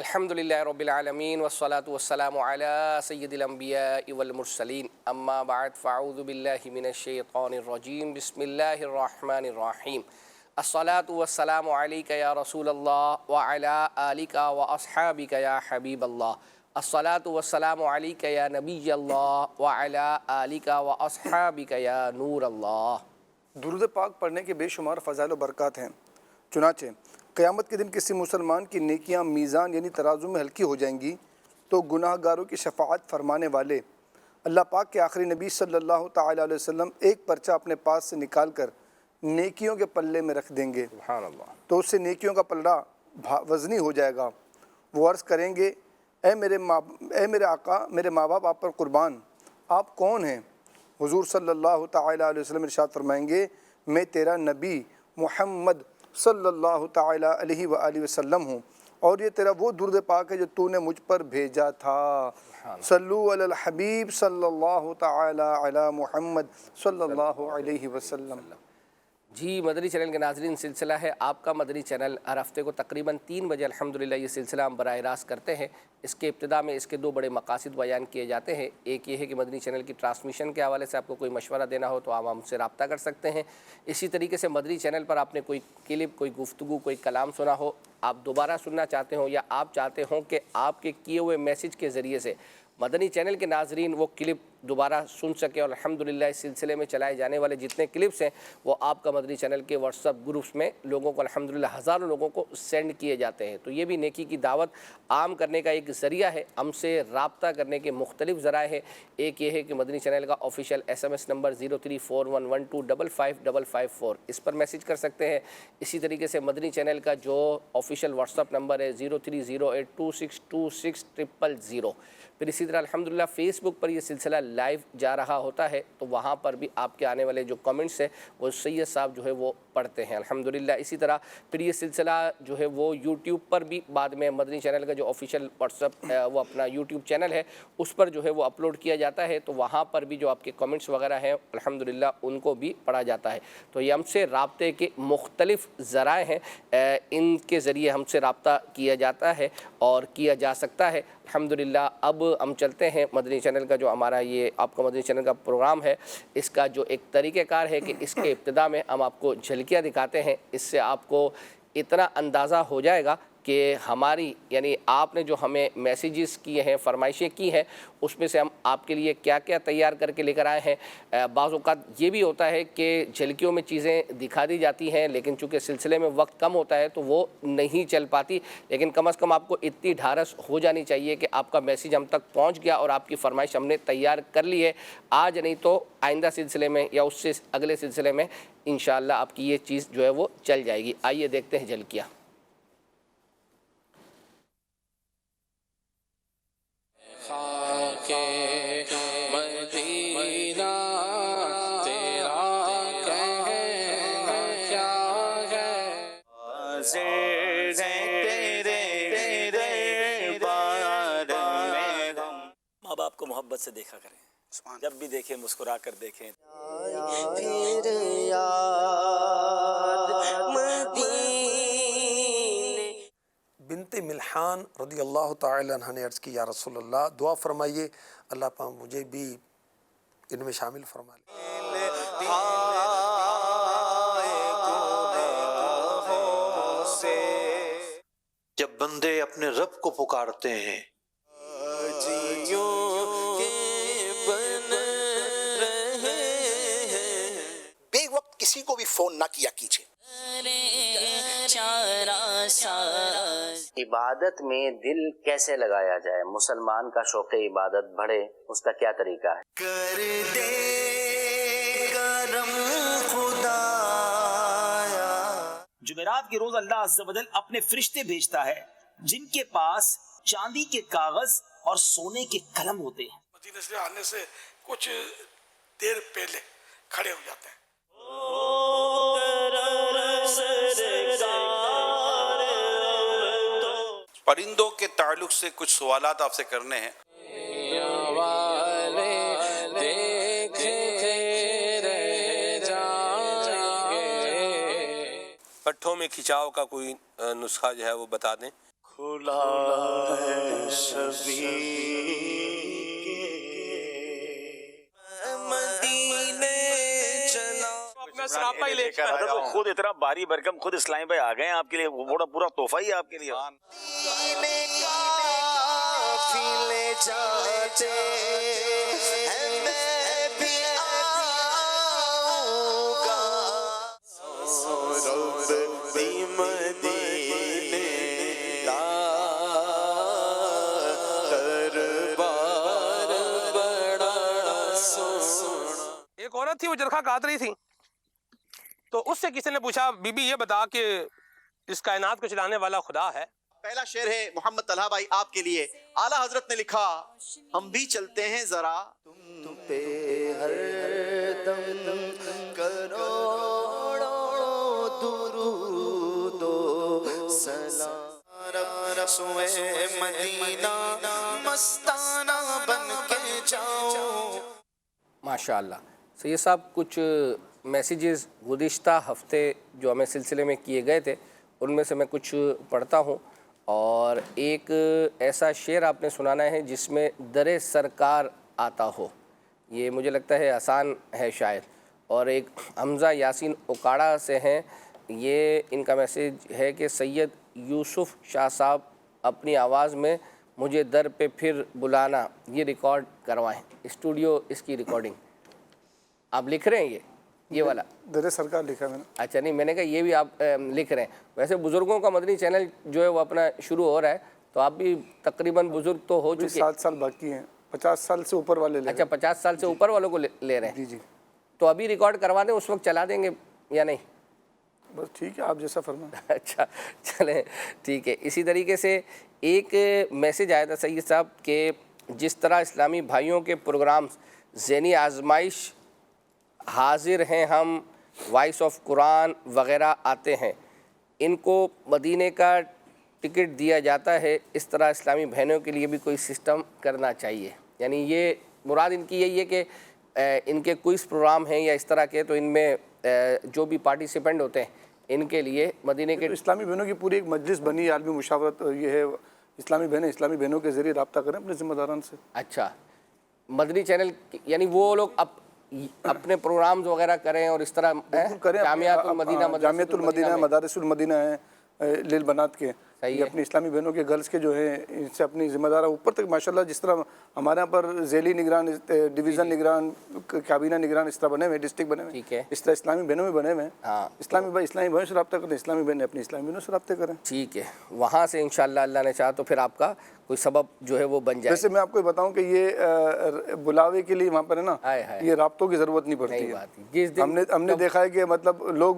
الحمدللہ رب العالمین والصلاة والسلام علی سید الانبیاء والمرسلین اما بعد فاعوذ باللہ من الشیطان الرجیم بسم اللہ الرحمن الرحیم الصلاة والسلام علیک یا رسول اللہ وعلی آلک واصحابک یا حبیب اللہ الصلاة والسلام علیک یا نبی اللہ وعلی آلک واصحابک یا نور اللہ۔ درود پاک پڑھنے کے بے شمار فضائل و برکات ہیں، چنانچہ قیامت کے دن کسی مسلمان کی نیکیاں میزان یعنی ترازو میں ہلکی ہو جائیں گی تو گناہ گاروں کی شفاعت فرمانے والے اللہ پاک کے آخری نبی صلی اللہ تعالیٰ علیہ وسلم ایک پرچہ اپنے پاس سے نکال کر نیکیوں کے پلے میں رکھ دیں گے، سبحان اللہ۔ تو اس سے نیکیوں کا پلڑا وزنی ہو جائے گا۔ وہ عرض کریں گے، اے میرے آقا، میرے ماں باپ آپ پر قربان، آپ کون ہیں؟ حضور صلی اللہ تعالیٰ علیہ وسلم ارشاد فرمائیں گے، میں تیرا نبی محمد صلی اللہ تعالیٰ علیہ وآلہ وسلم ہوں، اور یہ تیرا وہ درود پاک ہے جو تو نے مجھ پر بھیجا تھا۔ صلو علی الحبیب صلی اللہ تعالیٰ علی محمد صلی اللہ علیہ وسلم۔ جی، مدنی چینل کے ناظرین، سلسلہ ہے آپ کا مدنی چینل۔ ہر ہفتے کو تقریباً 3 بجے الحمدللہ یہ سلسلہ ہم براہ راست کرتے ہیں۔ اس کے ابتدا میں اس کے 2 بڑے مقاصد بیان کیے جاتے ہیں۔ ایک یہ ہے کہ مدنی چینل کی ٹرانسمیشن کے حوالے سے آپ کو کوئی مشورہ دینا ہو تو آپ ہم سے رابطہ کر سکتے ہیں۔ اسی طریقے سے مدنی چینل پر آپ نے کوئی کلپ، کوئی گفتگو، کوئی کلام سنا ہو، آپ دوبارہ سننا چاہتے ہوں، یا آپ چاہتے ہوں کہ آپ کے کیے ہوئے میسیج کے ذریعے سے مدنی چینل کے ناظرین وہ کلپ دوبارہ سن سکے، اور الحمدللہ اس سلسلے میں چلائے جانے والے جتنے کلپس ہیں وہ آپ کا مدنی چینل کے واٹس ایپ گروپس میں لوگوں کو الحمدللہ ہزاروں لوگوں کو سینڈ کیے جاتے ہیں۔ تو یہ بھی نیکی کی دعوت عام کرنے کا ایک ذریعہ ہے۔ ہم سے رابطہ کرنے کے مختلف ذرائع ہیں۔ ایک یہ ہے کہ مدنی چینل کا آفیشیل SMS نمبر 0341125554، اس پر میسیج کر سکتے ہیں۔ اسی طریقے سے مدنی چینل کا جو آفیشیل واٹس ایپ نمبر ہے 030826260000۔ پھر اسی طرح الحمدللہ فیس بک پر یہ سلسلہ لائیو جا رہا ہوتا ہے، تو وہاں پر بھی آپ کے آنے والے جو کمنٹس ہیں وہ سید صاحب جو ہے وہ پڑھتے ہیں الحمدللہ۔ اسی طرح پھر یہ سلسلہ جو ہے وہ یوٹیوب پر بھی بعد میں مدنی چینل کا جو آفیشیل واٹس ایپ وہ اپنا یوٹیوب چینل ہے اس پر جو ہے وہ اپلوڈ کیا جاتا ہے، تو وہاں پر بھی جو آپ کے کمنٹس وغیرہ ہیں الحمدللہ ان کو بھی پڑھا جاتا ہے۔ تو یہ ہم سے رابطے کے مختلف ذرائع ہیں، ان کے ذریعے ہم سے رابطہ کیا جاتا ہے اور کیا جا سکتا ہے الحمدللہ۔ اب ہم چلتے ہیں مدنی چینل کا جو ہمارا یہ آپ کا مدنی چینل کا پروگرام ہے، اس کا جو ایک طریقہ کار ہے کہ اس کے ابتدا میں ہم آپ کو جھلکیاں دکھاتے ہیں۔ اس سے آپ کو اتنا اندازہ ہو جائے گا کہ ہماری یعنی آپ نے جو ہمیں میسیجز کیے ہیں، فرمائشیں کی ہیں، اس میں سے ہم آپ کے لیے کیا کیا تیار کر کے لے کر آئے ہیں۔ بعض اوقات یہ بھی ہوتا ہے کہ جھلکیوں میں چیزیں دکھا دی جاتی ہیں، لیکن چونکہ سلسلے میں وقت کم ہوتا ہے تو وہ نہیں چل پاتی، لیکن کم از کم آپ کو اتنی ڈھارس ہو جانی چاہیے کہ آپ کا میسیج ہم تک پہنچ گیا اور آپ کی فرمائش ہم نے تیار کر لی ہے۔ آج نہیں تو آئندہ سلسلے میں یا اس سے اگلے سلسلے میں انشاءاللہ آپ کی یہ چیز جو ہے وہ چل جائے گی۔ آئیے دیکھتے ہیں جھلکیاں۔ مدینہ تیرا کیا ہے، ماں باپ کو محبت سے دیکھا کریں، جب بھی دیکھیں مسکرا کر دیکھیں۔ بنت ملحان رضی اللہ تعالی عنہ نے عرض کی، یا رسول اللہ دعا فرمائیے اللہ پاک مجھے بھی ان میں شامل فرما لے۔ جب بندے اپنے رب کو پکارتے ہیں بے وقت کسی کو بھی فون نہ کیا کیجیے۔ عبادت میں دل کیسے لگایا جائے، مسلمان کا شوق عبادت بڑھے، اس کا کیا طریقہ ہے؟ کر دے کرم خدایا۔ جمعرات کے روز اللہ عز و جل اپنے فرشتے بھیجتا ہے جن کے پاس چاندی کے کاغذ اور سونے کے قلم ہوتے ہیں۔ مدینے سے آنے سے کچھ دیر پہلے کھڑے ہو جاتے ہیں۔ پرندوں کے تعلق سے کچھ سوالات آپ سے کرنے ہیں۔ پٹھوں میں کھچاؤ کا کوئی نسخہ جو ہے وہ بتا دیں۔ اپنا سراپا ہی لے کر تو خود اتنا باری برکم خود اسلام بھائی آ گئے ہیں آپ کے لیے، وہ بڑا پورا تحفہ ہی ہے آپ کے لیے. ایک عورت تھی، وہ چرخہ کاٹ رہی تھی، تو اس سے کسی نے پوچھا بی بی یہ بتا کہ اس کائنات کو چلانے والا خدا ہے؟ پہلا شعر ہے محمد طلحہ بھائی آپ کے لیے. اعلیٰ حضرت نے لکھا ہم بھی چلتے ہیں ذرا تم پہ ہر دم کروڑوں درود و سلام رسوئے مدینہ مستانہ بن کے جاؤں. ماشاء اللہ. سید صاحب کچھ میسیجز گزشتہ ہفتے جو ہمیں سلسلے میں کیے گئے تھے ان میں سے میں کچھ پڑھتا ہوں، اور ایک ایسا شعر آپ نے سنانا ہے جس میں در سرکار آتا ہو. یہ مجھے لگتا ہے آسان ہے شاید، اور ایک حمزہ یاسین اکاڑا سے ہیں. یہ ان کا میسیج ہے کہ سید یوسف شاہ صاحب اپنی آواز میں مجھے در پہ پھر بلانا یہ ریکارڈ کروائیں. اسٹوڈیو اس کی ریکارڈنگ آپ لکھ رہے ہیں؟ یہ والا در سرکار لکھا میں نے. اچھا، نہیں میں نے کہا یہ بھی آپ لکھ رہے ہیں. ویسے بزرگوں کا مدنی چینل جو ہے وہ اپنا شروع ہو رہا ہے، تو آپ بھی تقریباً بزرگ تو ہو چکے. 7 سال باقی ہیں، 50 سال سے اوپر والے لے. اچھا، 50 سال سے اوپر والوں کو لے رہے ہیں. جی جی. تو ابھی ریکارڈ کروا دیں، اس وقت چلا دیں گے یا نہیں؟ بس ٹھیک ہے، آپ جیسا فرمائیں. اچھا چلیں ٹھیک ہے. اسی طریقے سے ایک میسیج آیا تھا سید صاحب کہ جس طرح اسلامی بھائیوں کے پروگرامز ذہنی آزمائش حاضر ہیں، ہم وائس آف قرآن وغیرہ آتے ہیں، ان کو مدینے کا ٹکٹ دیا جاتا ہے، اس طرح اسلامی بہنوں کے لیے بھی کوئی سسٹم کرنا چاہیے. یعنی یہ مراد ان کی یہی ہے کہ ان کے کوئز پروگرام ہیں یا اس طرح کے، تو ان میں جو بھی پارٹیسپینٹ ہوتے ہیں ان کے لیے مدینے کے اسلامی بہنوں کی پوری ایک مجلس بنی، عالمی مشاورت یہ ہے. اسلامی بہنوں کے ذریعے رابطہ کریں اپنے ذمہ داران سے. اچھا، مدنی چینل یعنی وہ لوگ اپنے پروگرامز وغیرہ کریں اور اس طرح جامعۃ المدینہ مدارس المدینہ ہیں للبنات کے، یہ اپنی اسلامی بہنوں کے گرلز کے جو ہیں ان سے اپنی ذمہ دار اوپر تک ماشاءاللہ. جس طرح ہمارے یہاں پر ذیلی نگران، ڈویژن نگران، کابینہ نگران اس طرح بنے ہوئے، ڈسٹرکٹ بنے ہوئے، ٹھیک ہے، اس طرح اسلامی بہنوں میں بنے ہوئے ہیں. اسلامی بہنوں سے رابطہ کریں، اسلامی بہنیں اپنی اسلامی بہنوں سے رابطے کریں. ٹھیک ہے، وہاں سے انشاءاللہ اللہ نے چاہا تو پھر آپ کا کوئی سبب جو ہے وہ بن جائے. ویسے میں آپ کو بتاؤں کہ یہ بلاوے کے لیے وہاں پر ہے نا، یہ رابطوں کی ضرورت نہیں پڑتی ہے. ہم نے دیکھا ہے کہ مطلب لوگ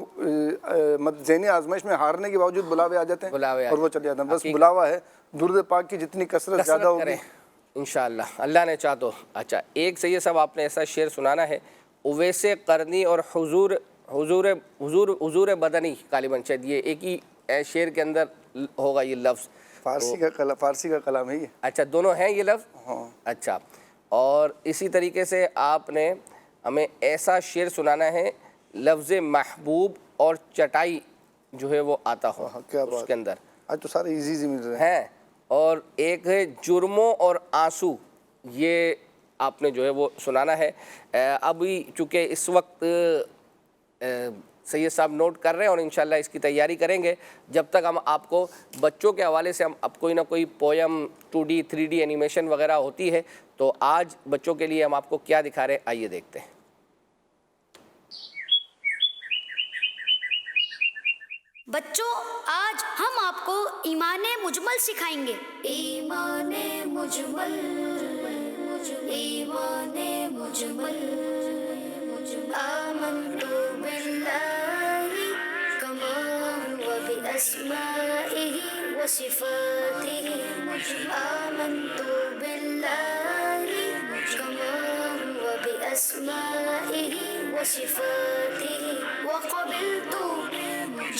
ذہنی آزمائش میں ہارنے کے باوجود بلاوے آ جاتے ہیں اور وہ چلے جاتے ہیں. بس بلاوا ہے، درود پاک کی جتنی کثرت زیادہ ہوگی انشاءاللہ اللہ نے چاہا تو. اچھا، ایک سید صاحب آپ نے ایسا شعر سنانا ہے، اویس قرنی اور حضور بدنی، غالباً شاید یہ ایک ہی شعر کے اندر ہوگا یہ لفظ. فارسی کا کلام ہے یہ. اچھا، دونوں ہیں یہ لفظ؟ ہاں. اچھا، اور اسی طریقے سے آپ نے ہمیں ایسا شعر سنانا ہے لفظ محبوب اور چٹائی جو ہے وہ آتا ہو اس کے اندر. آج تو سارے ایزی مل رہے ہیں. اور ایک ہے جرموں اور آنسو، یہ آپ نے جو ہے وہ سنانا ہے. ابھی چونکہ اس وقت سید صاحب نوٹ کر رہے ہیں اور انشاءاللہ اس کی تیاری کریں گے. جب تک ہم آپ کو بچوں کے حوالے سے ہم اب کوئی نہ کوئی پویم 2D 3D اینیمیشن وغیرہ ہوتی ہے، تو آج بچوں کے لیے ہم آپ کو کیا دکھا رہے ہیں، آئیے دیکھتے ہیں. بچوں، آج ہم آپ کو ایمان مجمل سکھائیں گے. ایمان مجمل، ایمان مجمل. آمنت باللہ کما هو بأسمائه وصفاته. آمنت باللہ کما هو بأسمائه وصفاته. وقبلت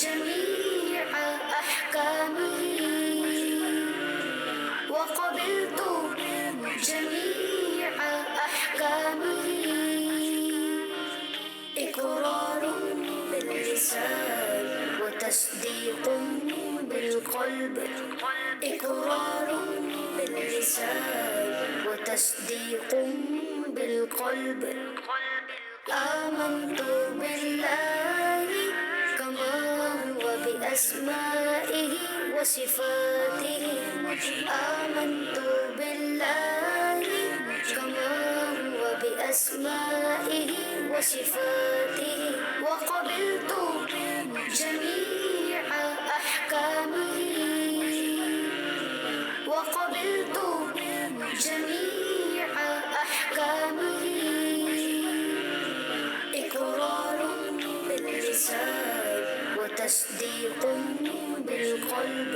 جميع أحكامه. وقبلت جميع أحكامه. إقرار باللسان وتصديق بالقلب. إقرار باللسان وتصديق بالقلب آمنت بالله كما هو بأسمائه وصفاته آمنت بالله كما هو بأسمائه وصفاته وقبلت جميع أحكامه وقبلت جميع أحكامه إقرار باللسان وتصديق بالقلب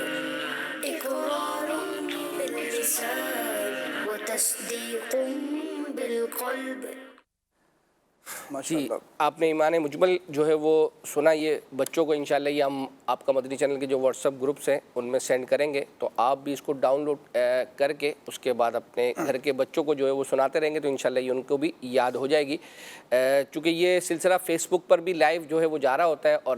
إقرار باللسان وتصديق بالقلب. جی آپ نے ایمان مجمل جو ہے وہ سنا. یہ بچوں کو انشاءاللہ یہ ہم آپ کا مدنی چینل کے جو واٹس ایپ گروپس ہیں ان میں سینڈ کریں گے, تو آپ بھی اس کو ڈاؤن لوڈ کر کے اس کے بعد اپنے گھر کے بچوں کو جو ہے وہ سناتے رہیں گے تو انشاءاللہ یہ ان کو بھی یاد ہو جائے گی. چونکہ یہ سلسلہ فیس بک پر بھی لائیو جو ہے وہ جا رہا ہوتا ہے, اور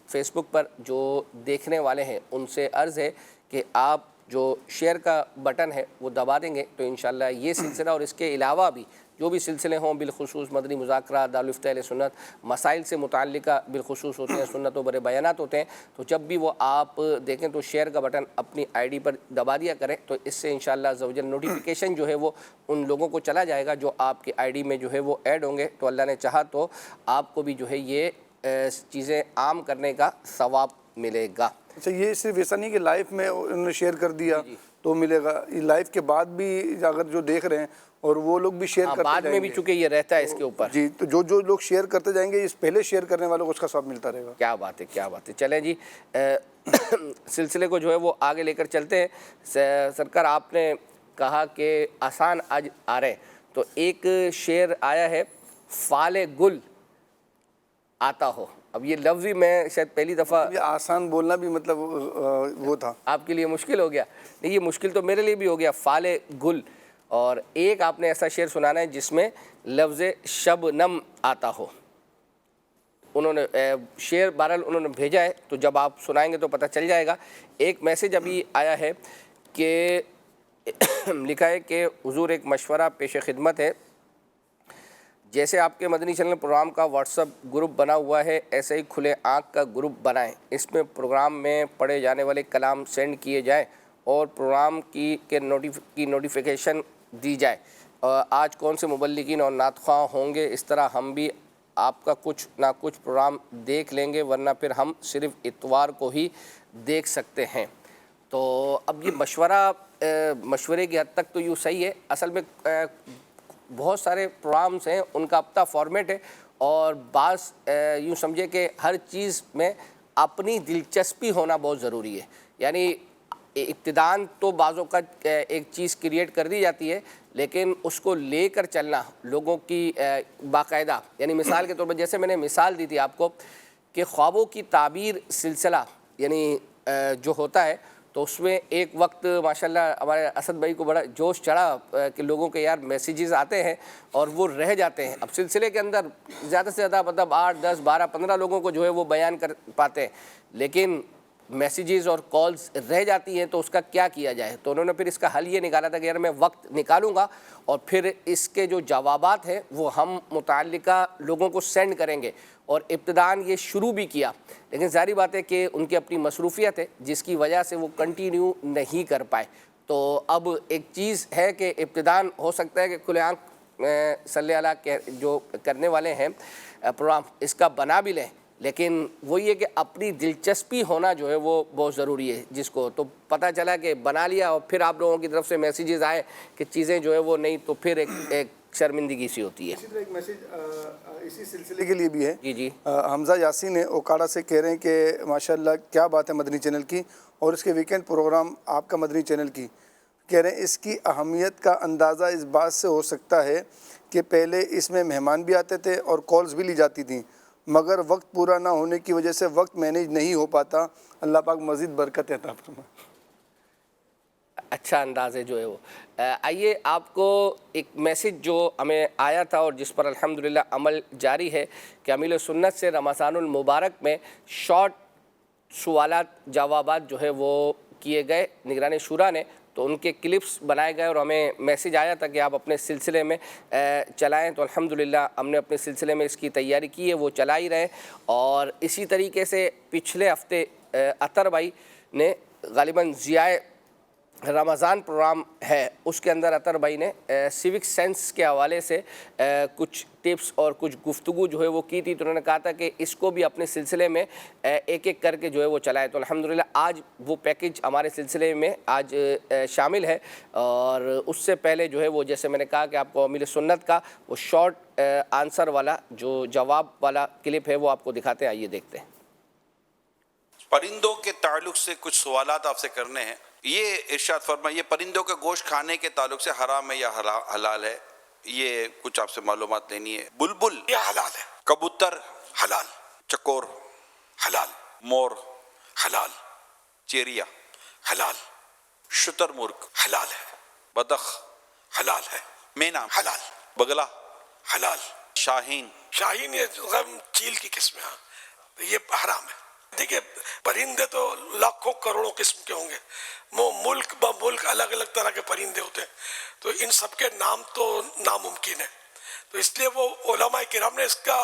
فیس بک پر جو دیکھنے والے ہیں ان سے عرض ہے کہ آپ جو شیئر کا بٹن ہے وہ دبا دیں گے تو انشاءاللہ یہ سلسلہ اور اس کے علاوہ بھی جو بھی سلسلے ہوں بالخصوص مدنی مذاکرات, دارالفتہ اہل سنت, مسائل سے متعلقہ بالخصوص ہوتے ہیں, سنت و بڑے بیانات ہوتے ہیں, تو جب بھی وہ آپ دیکھیں تو شیئر کا بٹن اپنی آئی ڈی پر دبا دیا کریں, تو اس سے انشاءاللہ عز و جل نوٹیفیکیشن جو ہے وہ ان لوگوں کو چلا جائے گا جو آپ کی آئی ڈی میں جو ہے وہ ایڈ ہوں گے, تو اللہ نے چاہا تو آپ کو بھی جو ہے یہ چیزیں عام کرنے کا ثواب ملے گا. اچھا, یہ صرف ایسا نہیں کہ لائیو میں انہوں نے شیئر کر دیا تو ملے گا, یہ لائیو کے بعد بھی اگر جو دیکھ رہے ہیں اور وہ لوگ بھی شیئر کرتے بعد میں بھی چونکہ یہ رہتا ہے اس کے اوپر. جی, تو جو لوگ شیئر کرتے جائیں گے اس پہلے شیئر کرنے والوں کو اس کا ثواب ملتا رہے گا. کیا بات ہے, کیا بات ہے. چلیں جی سلسلے کو جو ہے وہ آگے لے کر چلتے ہیں. سرکار آپ نے کہا کہ آسان آج آ رہے, تو ایک شعر آیا ہے فال گل آتا ہو. اب یہ لفظ ہی میں شاید پہلی دفعہ, یہ آسان بولنا بھی مطلب وہ تھا آپ کے لیے مشکل ہو گیا. نہیں, یہ مشکل تو میرے لیے بھی ہو گیا, فال گل. اور ایک آپ نے ایسا شعر سنانا ہے جس میں لفظ شبنم آتا ہو. انہوں نے شعر بہرحال انہوں نے بھیجا ہے, تو جب آپ سنائیں گے تو پتہ چل جائے گا. ایک میسیج ابھی آیا ہے کہ لکھا ہے کہ حضور ایک مشورہ پیش خدمت ہے, جیسے آپ کے مدنی چینل پروگرام کا واٹس ایپ گروپ بنا ہوا ہے ایسے ہی کھلے آنکھ کا گروپ بنائیں. اس میں پروگرام میں پڑھے جانے والے کلام سینڈ کیے جائیں اور پروگرام کی نوٹیفیکیشن دی جائے. آج کون سے مبلغین اور نعت خواں ہوں گے, اس طرح ہم بھی آپ کا کچھ نہ کچھ پروگرام دیکھ لیں گے, ورنہ پھر ہم صرف اتوار کو ہی دیکھ سکتے ہیں. تو اب یہ مشورے کی حد تک تو یوں صحیح ہے. اصل میں بہت سارے پروگرامز ہیں, ان کا اپنا فارمیٹ ہے, اور بعض یوں سمجھے کہ ہر چیز میں اپنی دلچسپی ہونا بہت ضروری ہے. یعنی ابتداً تو بعضوں کا ایک چیز کریٹ کر دی جاتی ہے, لیکن اس کو لے کر چلنا لوگوں کی باقاعدہ, یعنی مثال کے طور پر جیسے میں نے مثال دی تھی آپ کو کہ خوابوں کی تعبیر سلسلہ یعنی جو ہوتا ہے, تو اس میں ایک وقت ماشاءاللہ ہمارے اسد بھائی کو بڑا جوش چڑھا کہ لوگوں کے یار میسیجز آتے ہیں اور وہ رہ جاتے ہیں. اب سلسلے کے اندر زیادہ سے زیادہ مطلب 8, 10, 12, 15 لوگوں کو جو ہے وہ بیان کر پاتے ہیں, لیکن میسیجز اور کالز رہ جاتی ہیں, تو اس کا کیا کیا جائے. تو انہوں نے پھر اس کا حل یہ نکالا تھا کہ یار میں وقت نکالوں گا اور پھر اس کے جو جوابات ہیں وہ ہم متعلقہ لوگوں کو سینڈ کریں گے. اور ابتداً یہ شروع بھی کیا, لیکن ظاہری بات ہے کہ ان کی اپنی مصروفیت ہے جس کی وجہ سے وہ کنٹینیو نہیں کر پائے. تو اب ایک چیز ہے کہ ابتداً ہو سکتا ہے کہ کھلے آنکھ صلی اللہ کے جو کرنے والے ہیں پروگرام اس کا بنا بھی لیں, لیکن وہ یہ کہ اپنی دلچسپی ہونا جو ہے وہ بہت ضروری ہے. جس کو تو پتہ چلا کہ بنا لیا اور پھر آپ لوگوں کی طرف سے میسیجز آئے کہ چیزیں جو ہے وہ نہیں, تو پھر ایک شرمندگی سی ہوتی ہے. اسی طرح ایک میسیج اسی سلسلے کے لیے بھی ہے. جی حمزہ یاسین اوکاڑا سے کہہ رہے ہیں کہ ماشاءاللہ کیا بات ہے مدنی چینل کی, اور اس کے ویکینڈ پروگرام آپ کا مدنی چینل کی. کہہ رہے ہیں اس کی اہمیت کا اندازہ اس بات سے ہو سکتا ہے کہ پہلے اس میں مہمان بھی آتے تھے اور کالز بھی لی جاتی تھیں, مگر وقت پورا نہ ہونے کی وجہ سے وقت مینیج نہیں ہو پاتا. اللہ پاک مزید برکت عطا فرمائے. اچھا انداز ہے جو ہے وہ. آئیے آپ کو ایک میسیج جو ہمیں آیا تھا اور جس پر الحمدللہ عمل جاری ہے کہ امیل سنت سے رمضان المبارک میں شارٹ سوالات جوابات جو ہے وہ کیے گئے نگران شورا نے، تو ان کے کلپس بنائے گئے اور ہمیں میسیج آیا تھا کہ آپ اپنے سلسلے میں چلائیں، تو الحمدللہ ہم نے اپنے سلسلے میں اس کی تیاری کی ہے، وہ چلا ہی رہے۔ اور اسی طریقے سے پچھلے ہفتے اطہر بھائی نے غالباً ضیاء رمضان پروگرام ہے، اس کے اندر اطہر بھائی نے سیوک سینس کے حوالے سے کچھ ٹپس اور کچھ گفتگو جو ہے وہ کی تھی، تو انہوں نے کہا تھا کہ اس کو بھی اپنے سلسلے میں ایک ایک کر کے جو ہے وہ چلائے، تو الحمدللہ آج وہ پیکج ہمارے سلسلے میں آج شامل ہے۔ اور اس سے پہلے جو ہے وہ جیسے میں نے کہا کہ آپ کو امیر سنت کا وہ شارٹ آنسر والا جو جواب والا کلپ ہے وہ آپ کو دکھاتے ہیں، آئیے دیکھتے ہیں۔ پرندوں کے تعلق سے کچھ سوالات آپ سے کرنے ہیں۔ یہ ارشاد فرمائیے، پرندوں کا گوشت کھانے کے تعلق سے حرام ہے یا حلال ہے؟ یہ کچھ آپ سے معلومات لینی ہے۔ بلبل یہ حلال ہے، کبوتر حلال، چکور حلال، مور حلال، چیریا حلال، شتر مرغ حلال ہے، بطخ حلال ہے، مینا حلال، بگلا حلال، شاہین شاہین یہ غم چیل کی قسم ہے، ہاں یہ حرام ہے۔ دیکھیں پرندے تو لاکھوں کروڑوں قسم کے ہوں گے، وہ ملک با ملک الگ الگ طرح کے پرندے ہوتے ہیں، تو ان سب کے نام تو ناممکن ہے، تو اس لیے وہ علماء کرام نے اس کا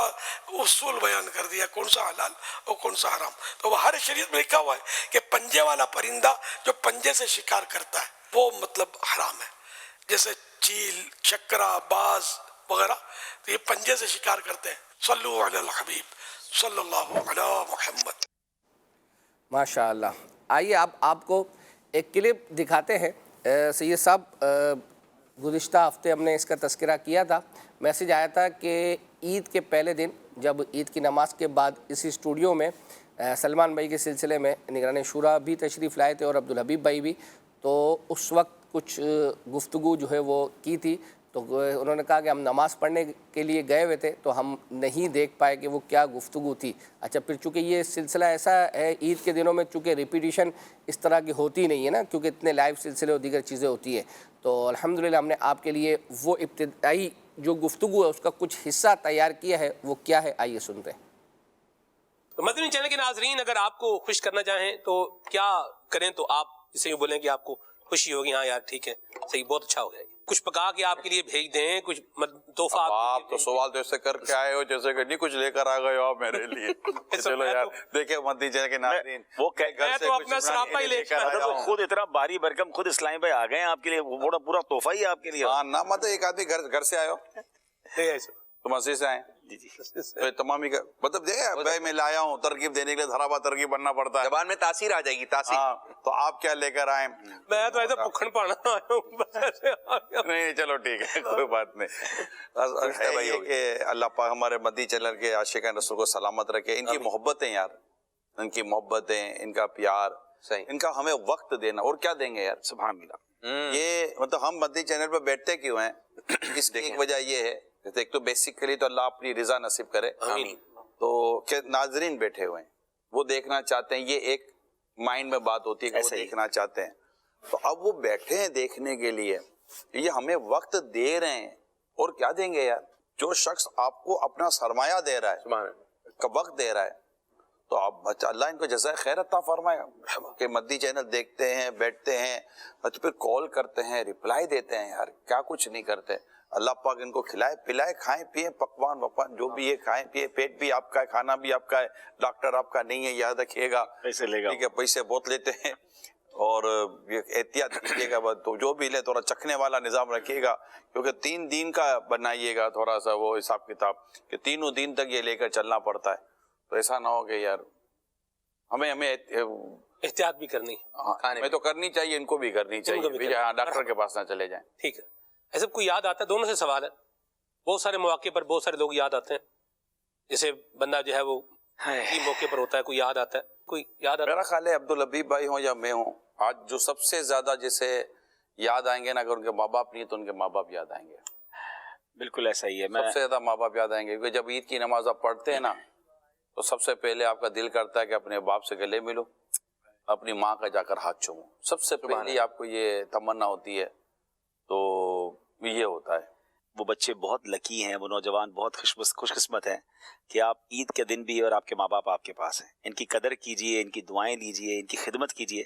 اصول بیان کر دیا کون سا حلال اور کون سا حرام۔ تو وہ ہر شریعت میں لکھا ہوا ہے کہ پنجے والا پرندہ جو پنجے سے شکار کرتا ہے وہ مطلب حرام ہے، جیسے چیل، چکرا، باز وغیرہ، تو یہ پنجے سے شکار کرتے ہیں۔ صلو علی الحبیب صلی اللہ علی محمد۔ ماشاء اللہ۔ آئیے آپ کو ایک کلپ دکھاتے ہیں۔ سید صاحب گزشتہ ہفتے ہم نے اس کا تذکرہ کیا تھا، میسیج آیا تھا کہ عید کے پہلے دن جب عید کی نماز کے بعد اسی اسٹوڈیو میں سلمان بھائی کے سلسلے میں نگران شورا بھی تشریف لائے تھے اور عبدالحبیب بھائی بھی، تو اس وقت کچھ گفتگو جو ہے وہ کی تھی، تو انہوں نے کہا کہ ہم نماز پڑھنے کے لیے گئے ہوئے تھے تو ہم نہیں دیکھ پائے کہ وہ کیا گفتگو تھی۔ اچھا پھر چونکہ یہ سلسلہ ایسا ہے عید کے دنوں میں، چونکہ ریپیٹیشن اس طرح کی ہوتی نہیں ہے نا، کیونکہ اتنے لائیو سلسلے اور دیگر چیزیں ہوتی ہیں، تو الحمدللہ ہم نے آپ کے لیے وہ ابتدائی جو گفتگو ہے اس کا کچھ حصہ تیار کیا ہے، وہ کیا ہے آئیے سنتے ہیں۔ مدنی چینل کے ناظرین اگر آپ کو خوش کرنا چاہیں تو کیا کریں؟ تو آپ اسے یوں بولیں کہ آپ کو خوشی ہوگی، ہاں یار ٹھیک ہے صحیح، بہت اچھا ہو گیا، کچھ پکا کے آپ کے لیے بھیج دیں، کچھ تحفہ۔ آپ تو سوال تو ایسے کر کے آئے ہو جیسے کہ نہیں کچھ لے کر آ گئے ہو آپ میرے لیے۔ چلو یار دیکھیں مدنی چینل کے ناظرین، وہ میں تو اپنا سراپا ہی لے کر خود اتنا باری برکم خود اسلام بھائی آ گئے ہیں آپ کے لیے، وہ پورا تحفہ ہی آپ کے لیے۔ ہاں نہ مطلب ایک آدمی گھر سے آئے ہو، تم مسجد سے آئے تو تمام ہی مطلب دیکھیں بھائی میں لایا ہوں ترکیب دینے کے لیے دھرا با ترکیب بننا پڑتا ہے، زبان میں تاثیر آ جائے گی، تاثیر۔ ہاں تو آپ کیا لے کر آئے؟ میں تو ایسے پکھن پانا آیا ہوں، بس ایسے آ گیا۔ نہیں چلو ٹھیک ہے کوئی بات نہیں۔ ہے یہ کہ اللہ پاک ہمارے مدنی چینل کے عاشقان رسول کو سلامت رکھے، ان کی محبتیں یار، ان کی محبتیں، ان کا پیار، ان کا ہمیں وقت دینا، اور کیا دیں گے یار، سبحان اللہ۔ یہ مطلب ہم مدنی چینل پہ بیٹھتے کیوں ہیں، اس کی ایک وجہ یہ ہے، ایک تو بیسیکلی تو اللہ اپنی رضا نصیب کرے، تو کہ ناظرین بیٹھے ہوئے ہیں وہ دیکھنا چاہتے ہیں، یہ ایک مائنڈ میں بات ہوتی ہے کہ وہ دیکھنا چاہتے ہیں، تو اب وہ بیٹھے ہیں دیکھنے کے لیے، یہ ہمیں وقت دے رہے ہیں، اور کیا دیں گے یار؟ جو شخص آپ کو اپنا سرمایہ دے رہا ہے، وقت دے رہا ہے، تو آپ اللہ ان کو جزائے خیر عطا فرمائے کہ مدنی چینل دیکھتے ہیں، بیٹھتے ہیں، تو پھر کال کرتے ہیں، ریپلائی دیتے ہیں، یار کیا کچھ نہیں کرتے۔ اللہ پاک ان کو کھلائے پلائے، کھائیں پیئیں، پکوان وکوان جو بھی ہے کھائیں پیئیں، پیٹ بھی آپ کا ہے، کھانا بھی آپ کا ہے، ڈاکٹر آپ کا نہیں ہے، یاد رکھیے گا، پیسے لے گا، ٹھیک ہے پیسے بہت لیتے ہیں، اور احتیاط کیجیے گا، تو جو بھی لے تھوڑا چکھنے والا نظام رکھیے گا، کیونکہ 3 دن کا بنائیے گا تھوڑا سا وہ حساب کتاب کہ 3 دن تک یہ لے کر چلنا پڑتا ہے، تو ایسا نہ ہو کہ یار ہمیں احتیاط بھی کرنی، ہمیں تو کرنی چاہیے، ان کو بھی کرنی چاہیے، ڈاکٹر کے پاس نہ چلے جائیں۔ ٹھیک ہے۔ ایسے کوئی یاد آتا ہے، دونوں سے سوال ہے، بہت سارے مواقع پر بہت سارے لوگ یاد آتے ہیں، جیسے بندہ جو ہے وہ کسی موقع پر ہوتا ہے، کوئی یاد آتا ہے، کوئی یاد آتا ہے؟ میرا خیال ہے عبدالحبیب بھائی ہوں یا میں ہوں، آج جو سب سے زیادہ جیسے یاد آئیں گے نا، اگر ان کے ماں باپ نہیں تو ان کے ماں باپ یاد آئیں گے، بالکل ایسا ہی ہے، سب سے زیادہ ماں باپ یاد آئیں گے، کیونکہ جب عید کی نماز آپ پڑھتے ہیں نا تو سب سے پہلے آپ کا دل کرتا ہے کہ اپنے باپ سے گلے ملو، اپنی ماں کا جا کر ہاتھ چومو، سب سے پہلی آپ کو یہ تمنا ہوتی ہے، تو یہ ہوتا ہے۔ وہ بچے بہت لکی ہیں، وہ نوجوان بہت خوش قسمت ہیں کہ آپ عید کے دن بھی اور آپ کے ماں باپ آپ کے پاس ہیں، ان کی قدر کیجئے، ان کی دعائیں لیجئے، ان کی خدمت کیجئے،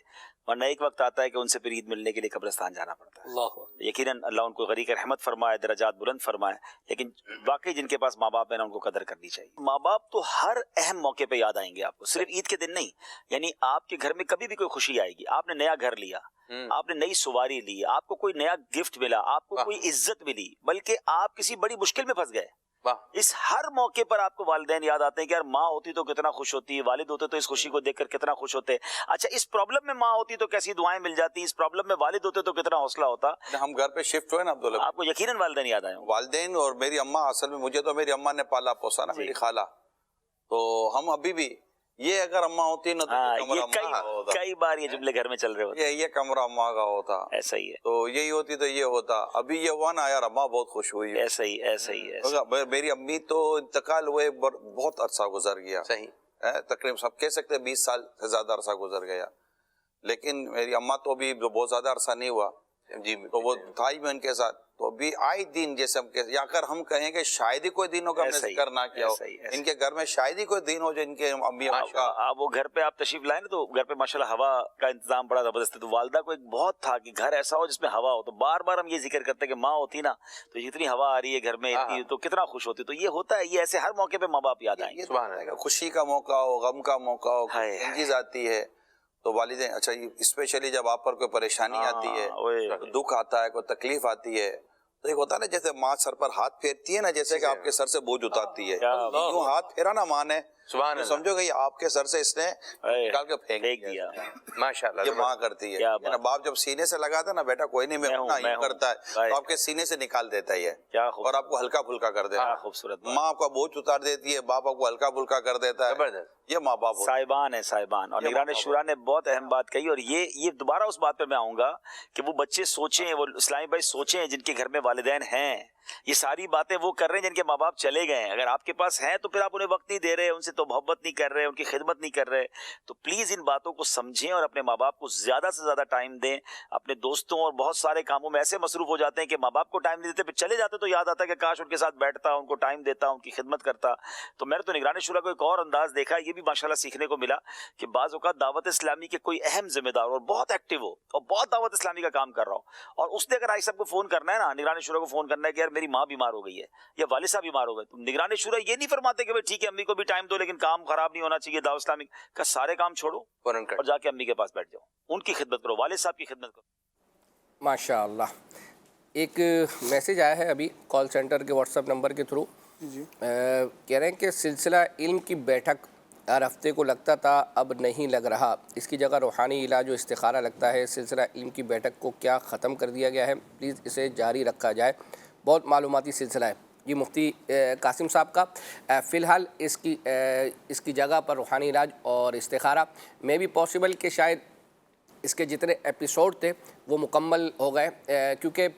ورنہ ایک وقت آتا ہے کہ ان سے پھر عید ملنے کے لیے قبرستان جانا پڑتا ہے۔ اللہ یقیناً اللہ ان کو غریق رحمت فرمائے، درجات بلند فرمائے، لیکن واقعی جن کے پاس ماں باپ ہیں نا ان کو قدر کرنی چاہیے۔ ماں باپ تو ہر اہم موقع پہ یاد آئیں گے آپ کو، صرف عید کے دن نہیں، یعنی آپ کے گھر میں کبھی بھی کوئی خوشی آئے گی، آپ نے نیا گھر لیا، آپ نے نئی سواری لی، آپ کو کوئی نیا گفٹ ملا، آپ کو کوئی عزت ملی، بلکہ آپ کسی بڑی مشکل میں پھنس گئے، اس ہر موقع پر آپ کو والدین یاد آتے ہیں کہ یار ماں ہوتی تو کتنا خوش ہوتی، والد ہوتے تو اس خوشی کو دیکھ کر کتنا خوش ہوتے، اچھا اس پرابلم میں ماں ہوتی تو کیسی دعائیں مل جاتی، اس پرابلم میں والد ہوتے تو کتنا حوصلہ ہوتا۔ ہم گھر پہ شفٹ ہوئے نا عبداللہ، آپ کو یقیناً والدین یاد آئے ہوں۔ والدین اور میری اماں، اصل میں مجھے تو میری اماں نے پالا پوسا نا، میری خالہ، تو ہم ابھی بھی یہ اگر اماں ہوتی نا تو یہ کمرہ اماں کا ہوتا، کئی بار یہ جملے گھر میں چل رہے ہوتے، یہ کمرہ اماں کا ہوتا، ایسا ہی ہے، تو یہی ہوتی تو یہ ہوتا۔ ابھی یہ ہوا نا یار اماں بہت خوش ہوئی، ایسا ہی ایسا ہی ہے۔ میری امی تو انتقال ہوئے بہت عرصہ گزر گیا، صحیح، تقریباً سب کہہ سکتے 20 سال سے زیادہ عرصہ گزر گیا، لیکن میری اماں تو بھی بہت زیادہ عرصہ نہیں ہوا جی، تو وہ تھا ہی میں ان کے ساتھ، تو ابھی آئے دن جیسے ہم یا اگر ہم کہیں کہ شاید ہی کوئی دن ہو کہ ہم نے ذکر نہ کیا ہو، ان کے گھر میں شاید ہی کوئی دن ہو جو ان کے امی ابا کا۔ آپ وہ گھر پہ آپ تشریف لائیں نا تو گھر پہ ماشاءاللہ ہوا کا انتظام بڑا زبردست ہے، تو والدہ کو ایک بہت تھا کہ گھر ایسا ہو جس میں ہوا ہو، تو بار بار ہم یہ ذکر کرتے ہیں کہ ماں ہوتی نا تو اتنی ہوا آ رہی ہے گھر میں اتنی تو کتنا خوش ہوتی، تو یہ ہوتا ہے، یہ ایسے ہر موقع پہ ماں باپ یاد آئیں گے۔ سبحان اللہ، خوشی کا موقع ہو، غم کا موقع ہو، چیز آتی ہے تو والدین، اچھا اسپیشلی جب آپ پر کوئی پریشانی آتی ہے، دکھ آتا ہے، کوئی تکلیف آتی ہے، تو ایک ہوتا ہے نا جیسے ماں سر پر ہاتھ پھیرتی ہے نا، جیسے کہ آپ کے سر سے بوجھ اتارتی ہے، یوں ہاتھ پھیرا نا ماں نے، سبحان اللہ، سمجھو کہ یہ آپ کے سر سے اس نے نکال کے پھینک دیا، ماشاءاللہ، یہ ماں کرتی ہے۔ باپ جب سینے سے لگاتا ہے نا بیٹا کوئی نہیں میں ہوں نا، یوں کرتا ہے تو آپ کے سینے سے نکال دیتا ہے یہ، اور آپ کو ہلکا پھلکا کر دیتا ہے۔ خوبصورت ماں آپ کا بوجھ اتار دیتی ہے، باپ آپ کو ہلکا پھلکا کر دیتا ہے، یہ ماں باپ ہوتا ہے۔ صاحبان ہے صاحبان، اور نگران شورا نے بہت اہم بات کہی، اور یہ دوبارہ اس بات پہ میں آؤں گا کہ وہ بچے سوچیں، وہ اسلامی بھائی سوچیں جن کے گھر میں والدین ہیں، یہ ساری باتیں وہ کر رہے ہیں جن کے ماں باپ چلے گئے ہیں، اگر آپ کے پاس ہیں تو پھر آپ انہیں وقت نہیں دے رہے، ان سے تو محبت نہیں کر رہے، ان کی خدمت نہیں کر رہے، تو پلیز ان باتوں کو سمجھیں اور اپنے ماں باپ کو زیادہ سے زیادہ ٹائم دیں۔ اپنے دوستوں اور بہت سارے کاموں میں ایسے مصروف ہو جاتے ہیں کہ ماں باپ کو ٹائم نہیں دیتے، پھر چلے جاتے تو یاد آتا ہے کہ کاش ان کے ساتھ بیٹھتا، ان کو ٹائم دیتا، ان کی خدمت کرتا۔ تو میں نے تو نگران شورا کو ایک اور انداز دیکھا، یہ بھی ماشاءاللہ سیکھنے کو ملا کہ بعض اوقات دعوت اسلامی کے کوئی اہم ذمہ دار اور بہت ایکٹیو ہو اور بہت دعوت اسلامی کا کام کر رہا ہو، اور اس نے اگر آئی صاحب کو فون کرنا ہے نا، نگران شورا کو فون کرنا ہے کہ یار میری ماں بیمار ہو گئی ہے یا والد صاحب بیمار ہو گئے، تو نگران شورا یہ نہیں فرماتے کہ ٹھیک ہے امی کو بھی ٹائم دو لیکن کام خراب نہیں ہونا چاہیے، دعوت اسلامی کا سارے کام چھوڑو اور جا کے امی کے پاس بیٹھ جاؤ، ان کی خدمت کرو، والد صاحب کی خدمت کرو۔ ماشاء اللہ۔ ایک میسیج آیا ہے ابھی کال سینٹر کے واٹس ایپ نمبر کے تھرو، کہہ رہے ہیں کہ سلسلہ علم کی بیٹھک ہر ہفتے کو لگتا تھا، اب نہیں لگ رہا، اس کی جگہ روحانی علاج و استخارہ لگتا ہے، سلسلہ علم کی بیٹھک کو کیا ختم کر دیا گیا ہے؟ پلیز اسے جاری رکھا جائے، بہت معلوماتی سلسلہ ہے۔ یہ مفتی قاسم صاحب کا، فی الحال اس کی جگہ پر روحانی علاج اور استخارہ میں بھی پاسبل کہ شاید اس کے جتنے ایپیسوڈ تھے وہ مکمل ہو گئے، کیونکہ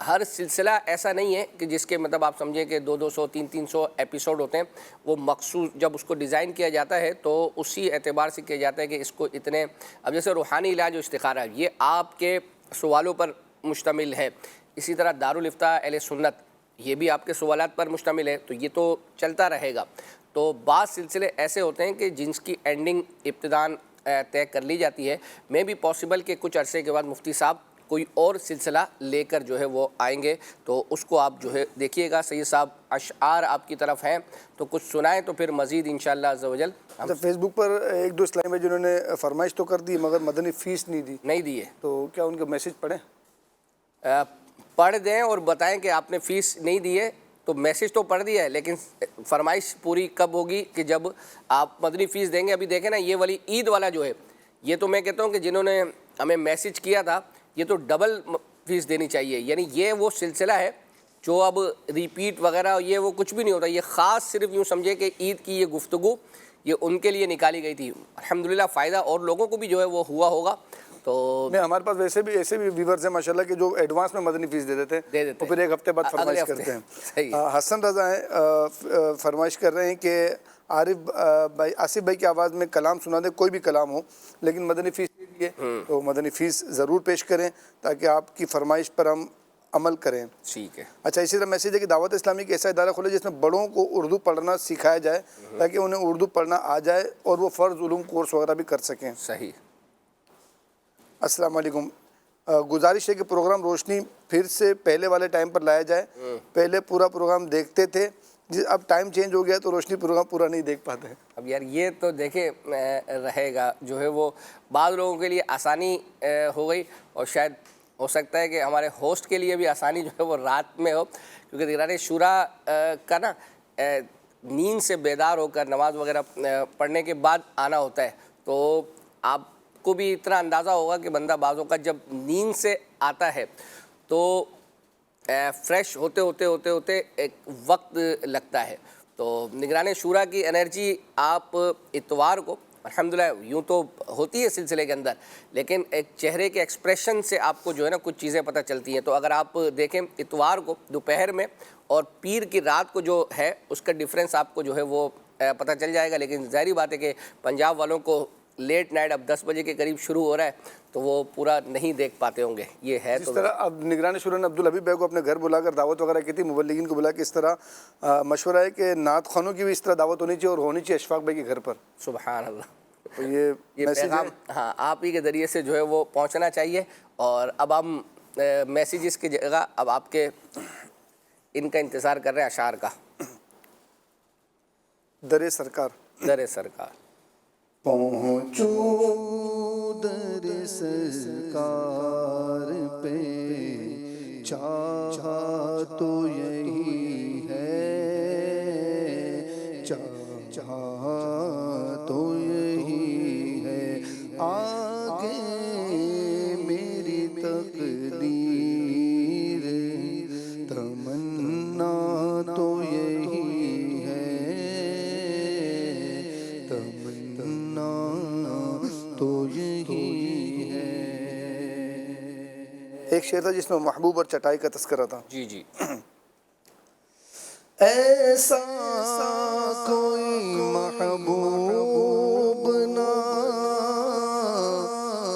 ہر سلسلہ ایسا نہیں ہے کہ جس کے مطلب آپ سمجھیں کہ 200 300 ایپیسوڈ ہوتے ہیں، وہ مخصوص جب اس کو ڈیزائن کیا جاتا ہے تو اسی اعتبار سے کیا جاتا ہے کہ اس کو اتنے، اب جیسے روحانی علاج و استخارہ یہ آپ کے سوالوں پر مشتمل ہے، اسی طرح دارالافتاء اہل سنت یہ بھی آپ کے سوالات پر مشتمل ہے، تو یہ تو چلتا رہے گا۔ تو بعض سلسلے ایسے ہوتے ہیں کہ جن کی اینڈنگ ابتداءً طے کر لی جاتی ہے، میں بھی پاسبل کہ کچھ عرصے کے بعد مفتی صاحب کوئی اور سلسلہ لے کر جو ہے وہ آئیں گے، تو اس کو آپ جو ہے دیکھیے گا۔ سید صاحب اشعار آپ کی طرف ہیں تو کچھ سنائیں تو پھر مزید انشاءاللہ عز و جل۔ فیس بک پر ایک دو اسلامی میں جنہوں نے فرمائش تو کر دی مگر مدنی فیس نہیں دی ہے، تو کیا ان کے میسج پڑھیں؟ پڑھ دیں اور بتائیں کہ آپ نے فیس نہیں دی ہے، تو میسج تو پڑھ دیا ہے لیکن فرمائش پوری کب ہوگی کہ جب آپ مدنی فیس دیں گے۔ ابھی دیکھیں نا یہ والی عید والا جو ہے، یہ تو میں کہتا ہوں کہ جنہوں نے ہمیں میسج کیا تھا یہ تو ڈبل فیس دینی چاہیے، یعنی یہ وہ سلسلہ ہے جو اب ریپیٹ وغیرہ یہ وہ کچھ بھی نہیں ہوتا، یہ خاص صرف یوں سمجھے کہ عید کی یہ گفتگو یہ ان کے لیے نکالی گئی تھی۔ الحمدللہ فائدہ اور لوگوں کو بھی جو ہے وہ ہوا ہوگا۔ تو نہیں، ہمارے پاس ویسے بھی ایسے بھی ویورز ہیں ماشاءاللہ کہ جو ایڈوانس میں مدنی فیس دے دیتے ہیں تو پھر ایک ہفتے بعد فرمائش کرتے ہیں۔ حسن رضا ہیں، فرمائش کر رہے ہیں کہ آصف بھائی کی آواز میں کلام سنا دیں، کوئی بھی کلام ہو لیکن مدنی فیس دیے تو مدنی فیس ضرور پیش کریں تاکہ آپ کی فرمائش پر ہم عمل کریں. ٹھیک ہے. اچھا اسی طرح میسیج ہے کہ دعوت اسلامی کی ایسا ادارہ کھولے جس میں بڑوں کو اردو پڑھنا سکھایا جائے تاکہ انہیں اردو پڑھنا آ جائے اور وہ فرض علوم کورس وغیرہ بھی کر سکیں. صحیح. السلام علیکم. گزارش ہے کہ پروگرام روشنی پھر سے پہلے والے ٹائم پر لایا جائے. پہلے پورا پروگرام دیکھتے تھے، اب ٹائم چینج ہو گیا تو روشنی پروگرام پورا نہیں دیکھ پاتے ہیں. اب یار یہ تو دیکھیں رہے گا جو ہے وہ بعض لوگوں کے لیے آسانی ہو گئی، اور شاید ہو سکتا ہے کہ ہمارے ہوسٹ کے لیے بھی آسانی جو ہے وہ رات میں ہو، کیونکہ نگران شورا کا نا نیند سے بیدار ہو کر نماز وغیرہ پڑھنے کے بعد آنا ہوتا ہے. تو آپ کو بھی اتنا اندازہ ہوگا کہ بندہ بعضوں کا جب نیند سے آتا ہے تو فریش ہوتے ایک وقت لگتا ہے. تو نگران شورا کی انرجی آپ اتوار کو الحمدللہ یوں تو ہوتی ہے سلسلے کے اندر، لیکن ایک چہرے کے ایکسپریشن سے آپ کو جو ہے نا کچھ چیزیں پتہ چلتی ہیں. تو اگر آپ دیکھیں اتوار کو دوپہر میں اور پیر کی رات کو جو ہے اس کا ڈیفرنس آپ کو جو ہے وہ پتہ چل جائے گا. لیکن ظاہری بات ہے کہ پنجاب والوں کو لیٹ نائٹ اب 10 بجے کے قریب شروع ہو رہا ہے تو وہ پورا نہیں دیکھ پاتے ہوں گے. یہ ہے جس تو طرح اب نگران شورا نے عبدالحبیب بھائی کو اپنے گھر بلا کر دعوت وغیرہ کی تھی، مبلغین کو بلا کے اس طرح مشورہ ہے کہ نعت خوانوں کی بھی اس طرح دعوت ہونی چاہیے اور ہونی چاہیے اشفاق بھائی کے گھر پر. سبحان اللہ. تو یہ میسیج پیغام ہے. ہاں آپ ہی کے ذریعے سے جو ہے وہ پہنچنا چاہیے. اور اب ہم میسیجز کی جگہ اب آپ کے ان کا انتظار کر رہے ہیں اشعار کا. در سرکار. در سرکار. پہنچو در سرکار پہ، چاہا تو یہی ہے، چاہا تو یہی ہے، آگے میری تقدیر، تمنا تو یہی ہے، تمنا تو یہی ہے. ایک شعر تھا جس میں محبوب اور چٹائی کا تذکرہ تھا. جی جی. ایسا کوئی محبوب نہ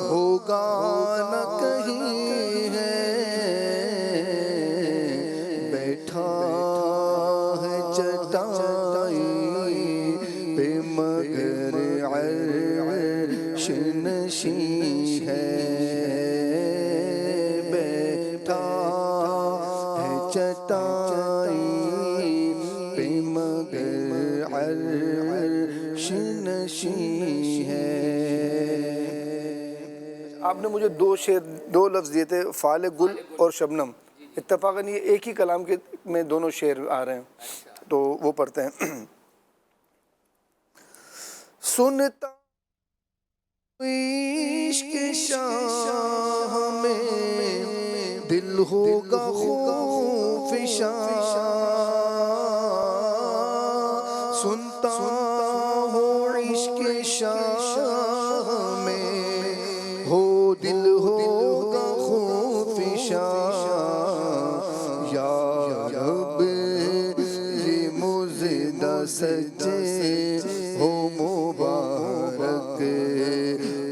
ہوگا نہ کہیں ہے، بیٹھا ہے چٹائی پہ مگر عرش نشین ہے، بیٹھا ہے چٹائی پہ مگر عرش نشین ہے. آپ نے مجھے دو لفظ دیے تھے، فال گل اور شبنم. اتفاقاً یہ ایک ہی کلام کے میں دونوں شعر آ رہے ہیں تو وہ پڑھتے ہیں. سنتا عشق شاہ میں دل ہوگا خوف شاہ، سنتا ہوں عشق شاہ میں ہو دل ہوگا خوف شاہ، یا رب یہ مزدہ سجے ہو مبارک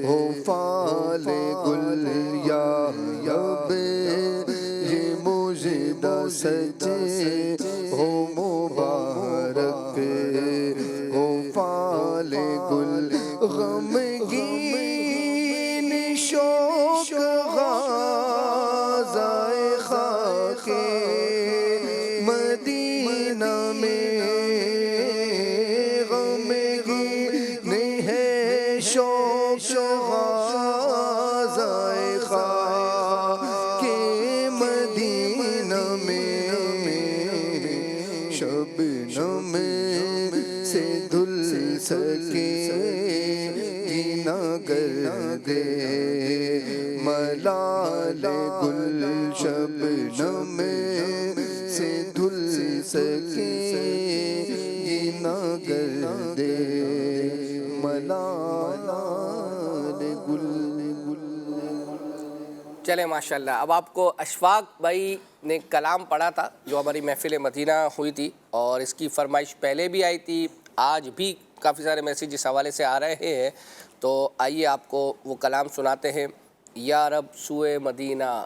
ہو فال گل، یا رب یہ مجدہ سجے ہو مبارک ہو فال گل، غمگین شوق غازائے خاک مدینہ میں، غمگین ہے شوق غازائے خاک مدینہ میں، شبنم سے دھل سکے گینا گردے ملال گل، شبنم سے دھل سکے گینا گردے ملال گل. چلیں ماشاءاللہ. اب آپ کو اشفاق بھائی نے کلام پڑھا تھا جو ہماری محفل مدینہ ہوئی تھی، اور اس کی فرمائش پہلے بھی آئی تھی، آج بھی کافی سارے میسیج اس حوالے سے آ رہے ہیں. تو آئیے آپ کو وہ کلام سناتے ہیں. یا رب سوئے مدینہ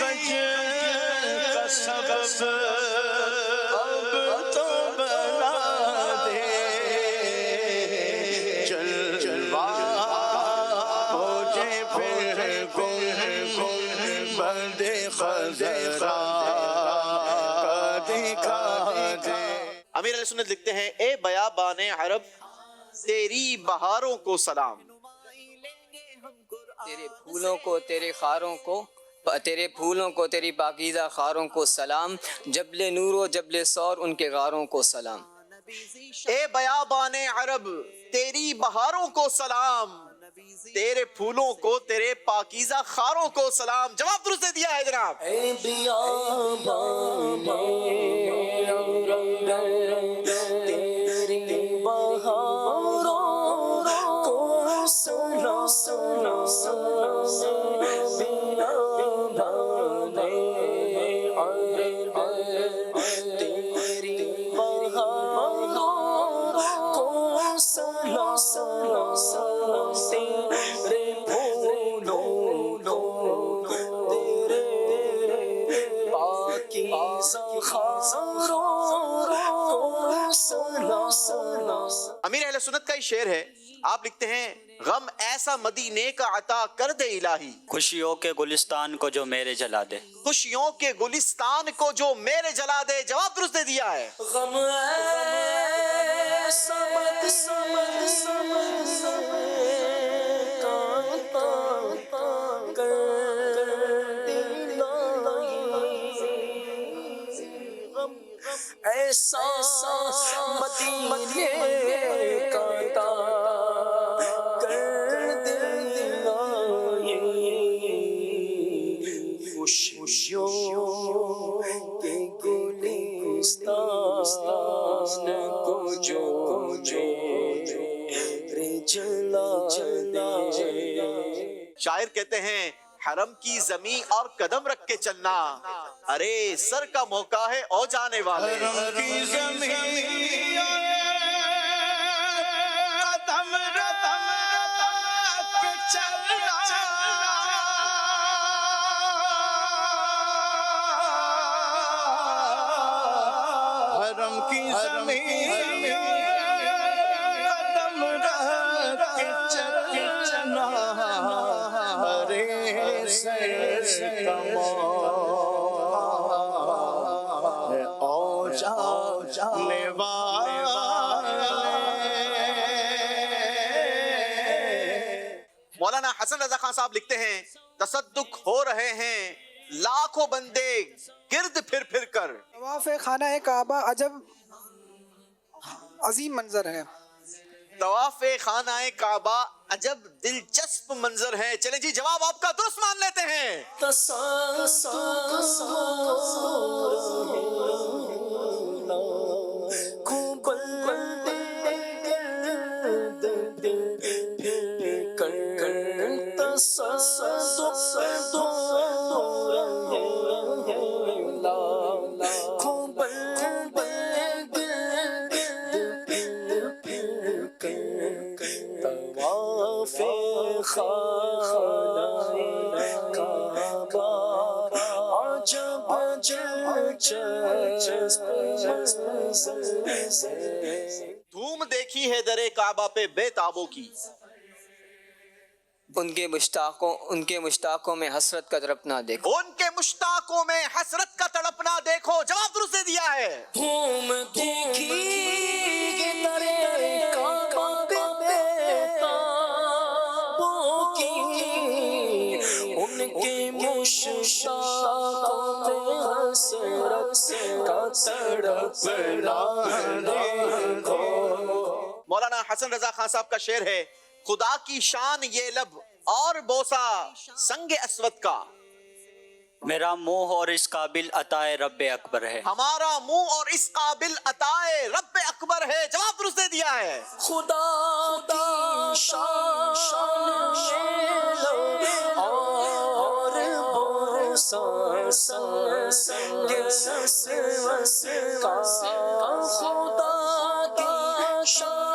غج کا سبب اب تو بنا دے جلوہ ہو جائے پھر گنبد خضرا کا دکھا دے. امیر علیہ سنت لکھتے ہیں اے بیابان عرب تیری بہاروں کو سلام. تیرے پھولوں کو تیرے خاروں کو تیرے پھولوں کو تیری پاکیزہ خاروں کو سلام. جبل نور و جبل سور ان کے غاروں کو سلام. اے بیابان عرب تیری بہاروں کو سلام تیرے پھولوں کو تیرے پاکیزہ خاروں کو سلام. جواب درست دیا ہے جناب. اے بیابان تیری بہاروں کو امیر اہل سنت کا ہی شعر ہے. آپ لکھتے ہیں غم ایسا مدینے کا عطا کر دے الہی خوشیوں کے گلستان کو جو میرے جلا دے. خوشیوں کے گلستان کو جو میرے جلا دے. جواب درست دیا ہے. غم ایسا ایسا مدینے کا تا کر دلائے خوشیوں کے گلستان کو جو جلا دے. شاعر کہتے ہیں حرم کی زمین اور قدم رکھ کے چلنا ارے سر کا موقع ہے او جانے والے. حرم کی زمین قدم رکھ کے چلنا حرم کی زمین قدم رکھ کے چلنا ارے سر کا موقع او جانے والے. مولانا حسن رضا خان صاحب لکھتے ہیں تصدق ہو رہے ہیں لاکھوں بندے گرد پھر کر. طواف خانہ کعبہ عجب عظیم منظر ہے. طواف خانہ کعبہ عجب دلچسپ منظر ہے. چلیں جی جواب آپ کا درست مان لیتے ہیں. دھوم دیکھی ہے در کعبہ پہ بے تابوں کی. ان کے مشتاقوں میں حسرت کا تڑپنا دیکھو. ان کے مشتاقوں میں حسرت کا تڑپنا دیکھو. جواب درست دیا ہے. دھوم دیکھی در کعبہ پہ بے تابوں کی ان کے مشتاقوں میں حسرت کا تڑپنا دیکھو. مولانا حسن رضا خان صاحب کا شعر ہے خدا کی شان یہ لب اور بوسہ سنگ اسود کا. میرا منہ اور اس قابل عطائے رب اکبر ہے. ہمارا منہ اور اس قابل عطائے رب اکبر ہے. جواب درست دے دیا ہے. خدا کی شان اور بوسہ سنگ اسود کا. خدا کی شان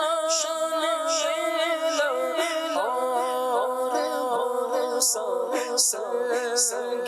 اور سنگ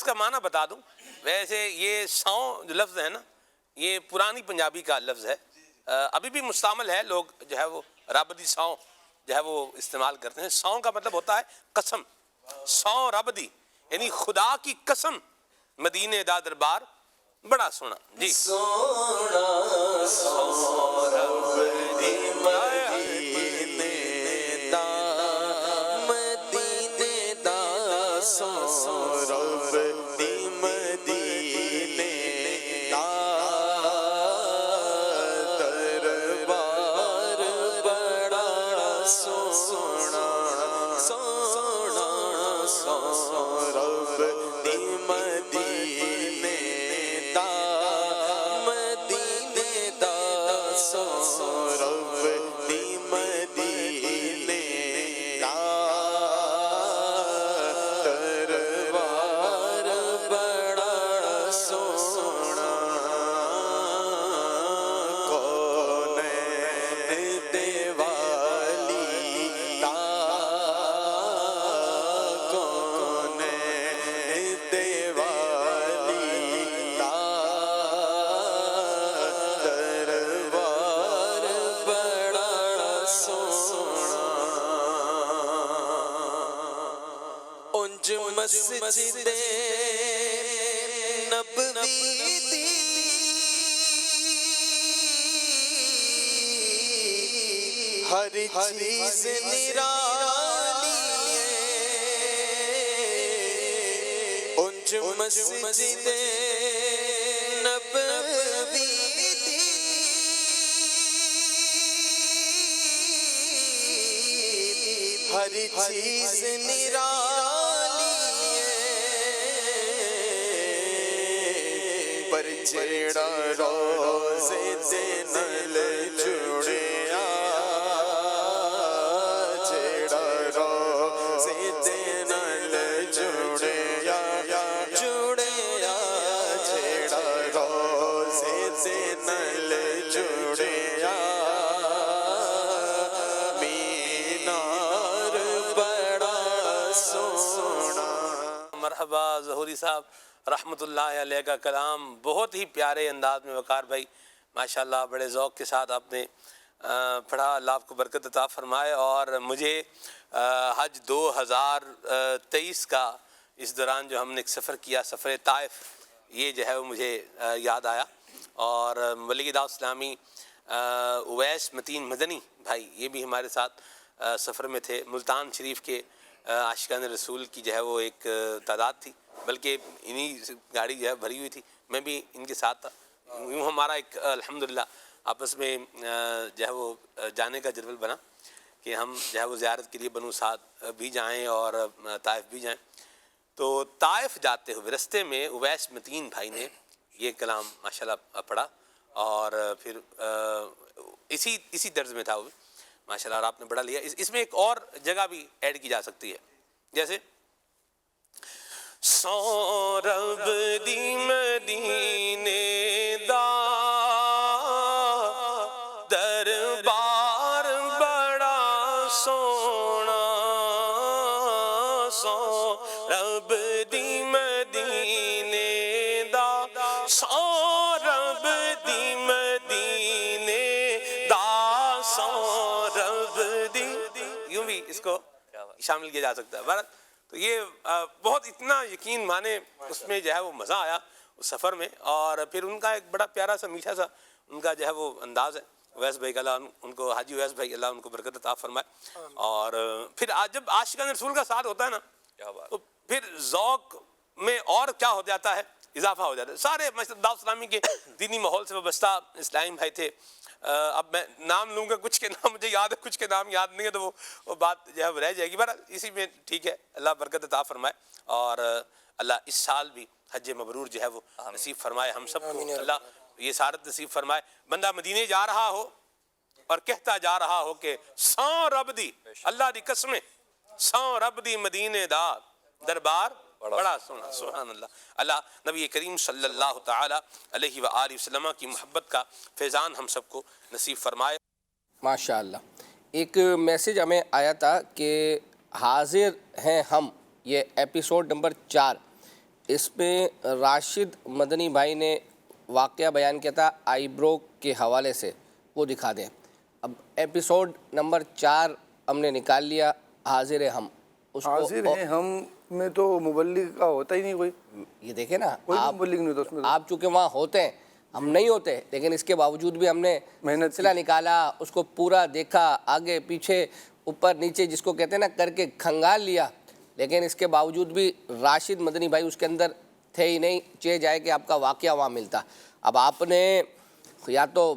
لفظ کا معنی بتا دوں. ویسے یہ سو جو لفظ ہے نا یہ پرانی پنجابی کا لفظ ہے, ابھی بھی مستعمل ہے, لوگ جو ہے وہ رب دی سو جو ہے وہ استعمال کرتے ہیں. سو کا مطلب ہوتا ہے قسم, سو رب دی یعنی خدا کی قسم مدینے دا دربار بڑا سونا. جی سونا سو رب دی مدینے دا, مدینے دا سو رب دی مدینے دا دربار بڑا سونا, سونا سو رب دی مدینے دا, مدینے دا سو رب دی مدینے دا دربار بڑا سونا. کون دیوالی دا, کون دیوالی دا دربار بڑا سونا. انج مسجد نبوی دی ہر چیز نرالی ہے, انج مسجد نبوی دی ہر چیز نرالی ہے, پر جیڑا روزے دے نال جڑیا, جیڑا روزے دے نال جڑیا, جڑیا جیڑا روزے دے نال جڑیا, مینار بڑا سونا. مرحبا ظہوری صاحب رحمۃ اللہ علیہ کا کلام بہت ہی پیارے انداز میں وقار بھائی ماشاءاللہ بڑے ذوق کے ساتھ آپ نے پڑھا. اللہ آپ کو برکت عطا فرمائے. اور مجھے حج 2023 کا اس دوران جو ہم نے ایک سفر کیا, سفر طائف, یہ جو ہے وہ مجھے یاد آیا. اور ولی دعوت اسلامی اویس متین مدنی بھائی یہ بھی ہمارے ساتھ سفر میں تھے. ملتان شریف کے عاشقان رسول کی جو ہے وہ ایک تعداد تھی, بلکہ انہی گاڑی جو ہے بھری ہوئی تھی, میں بھی ان کے ساتھ تھا. یوں ہمارا ایک الحمدللہ آپس میں جو ہے وہ جانے کا جدول بنا کہ ہم جو ہے وہ زیارت کے لیے بنو سعد بھی جائیں اور طائف بھی جائیں. تو طائف جاتے ہوئے رستے میں اویس متین بھائی نے یہ کلام ماشاءاللہ پڑھا, اور پھر اسی طرز میں تھا وہ ماشاءاللہ, اور آپ نے پڑھا لیا. اس میں ایک اور جگہ بھی ایڈ کی جا سکتی ہے, جیسے سو رب دی مدینے دا دربار بڑا سونا, سو رب دی مدینے دا, سو رب دی مدینے دا, سو رب دی, یوں بھی اس کو شامل کیا جا سکتا ہے. بھارت تو یہ بہت اتنا یقین مانے اس میں جو ہے وہ مزہ آیا اس سفر میں. اور پھر ان کا ایک بڑا پیارا سا میٹھا سا ان کا جو ہے وہ انداز ہے. اویس بھائی کا اللہ ان کو, حاجی اویس بھائی اللہ ان کو برکت عطا فرمائے. اور پھر جب عاشقان رسول کا ساتھ ہوتا ہے نا تو پھر ذوق میں اور کیا ہو جاتا ہے, اضافہ ہو جاتا ہے. سارے دعوت اسلامی کے دینی ماحول سے وابستہ اسلام بھائی تھے. اب میں نام لوں گا, کچھ کے نام مجھے یاد ہے, کچھ کے نام یاد نہیں ہے, تو وہ بات جو ہے وہ رہ جائے گی. بہرحال اسی میں ٹھیک ہے, اللہ برکت عطا فرمائے. اور اللہ اس سال بھی حج مبرور جو ہے وہ نصیب فرمائے ہم سب کو. اللہ یہ سعادت نصیب فرمائے. بندہ مدینے جا رہا ہو اور کہتا جا رہا ہو کہ سو رب دی, اللہ دی قسمیں, سو رب دی مدینے دا دربار بڑا سونا. سبحان اللہ. اللہ نبی کریم صلی اللہ تعالی علیہ وآلہ وسلم کی محبت کا فیضان ہم سب کو نصیب فرمائے. ماشاءاللہ. ایک میسیج ہمیں آیا تھا کہ حاضر ہیں ہم, یہ ایپیسوڈ نمبر 4, اس میں راشد مدنی بھائی نے واقعہ بیان کیا تھا آئیبرو کے حوالے سے، وہ دکھا دیں. اب ایپیسوڈ نمبر 4 ہم نے نکال لیا، حاضر ہم اس کو. حاضر ہیں ہم میں تو مبلغ کا ہوتا ہی نہیں کوئی. یہ دیکھیں نا، کوئی مبلغ نہیں ہوتا اس میں. آپ چونکہ وہاں ہوتے ہیں، ہم نہیں ہوتے، لیکن اس کے باوجود بھی ہم نے محنت سلسلہ نکالا، اس کو پورا دیکھا، آگے پیچھے اوپر نیچے جس کو کہتے ہیں نا کر کے کھنگال لیا. لیکن اس کے باوجود بھی راشد مدنی بھائی اس کے اندر تھے ہی نہیں. چاہے جائے کہ آپ کا واقعہ وہاں ملتا. اب آپ نے یا تو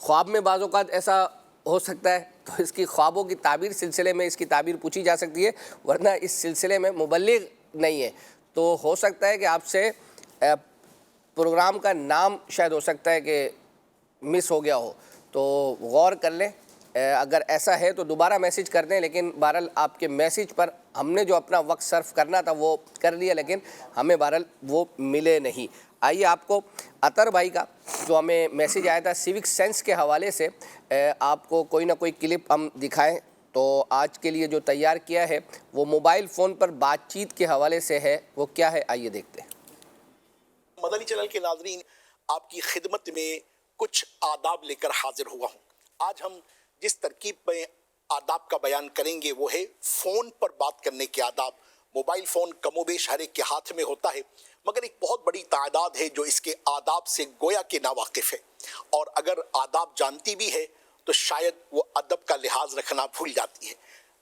خواب میں بعض اوقات ایسا ہو سکتا ہے، تو اس کی خوابوں کی تعبیر سلسلے میں اس کی تعبیر پوچھی جا سکتی ہے، ورنہ اس سلسلے میں مبلغ نہیں ہے. تو ہو سکتا ہے کہ آپ سے پروگرام کا نام شاید ہو سکتا ہے کہ مس ہو گیا ہو، تو غور کر لیں. اگر ایسا ہے تو دوبارہ میسیج کر دیں. لیکن بہرحال آپ کے میسیج پر ہم نے جو اپنا وقت صرف کرنا تھا وہ کر لیا، لیکن ہمیں بہرحال وہ ملے نہیں. آئیے آپ کو عطر بھائی کا جو ہمیں میسیج آیا تھا سیوک سینس کے حوالے سے، آپ کو کوئی نہ کوئی کلپ ہم دکھائیں. تو آج کے لیے جو تیار کیا ہے وہ موبائل فون پر بات چیت کے حوالے سے ہے. وہ کیا ہے آئیے دیکھتے ہیں. مدنی چینل کے ناظرین، آپ کی خدمت میں کچھ آداب لے کر حاضر ہوا ہوں. آج ہم جس ترکیب میں آداب کا بیان کریں گے وہ ہے فون پر بات کرنے کے آداب. موبائل فون کم و بیش ہر ایک کے ہاتھ میں ہوتا ہے، مگر ایک بہت بڑی تعداد ہے جو اس کے آداب سے گویا کہ ناواقف ہے، اور اگر آداب جانتی بھی ہے تو شاید وہ ادب کا لحاظ رکھنا بھول جاتی ہے.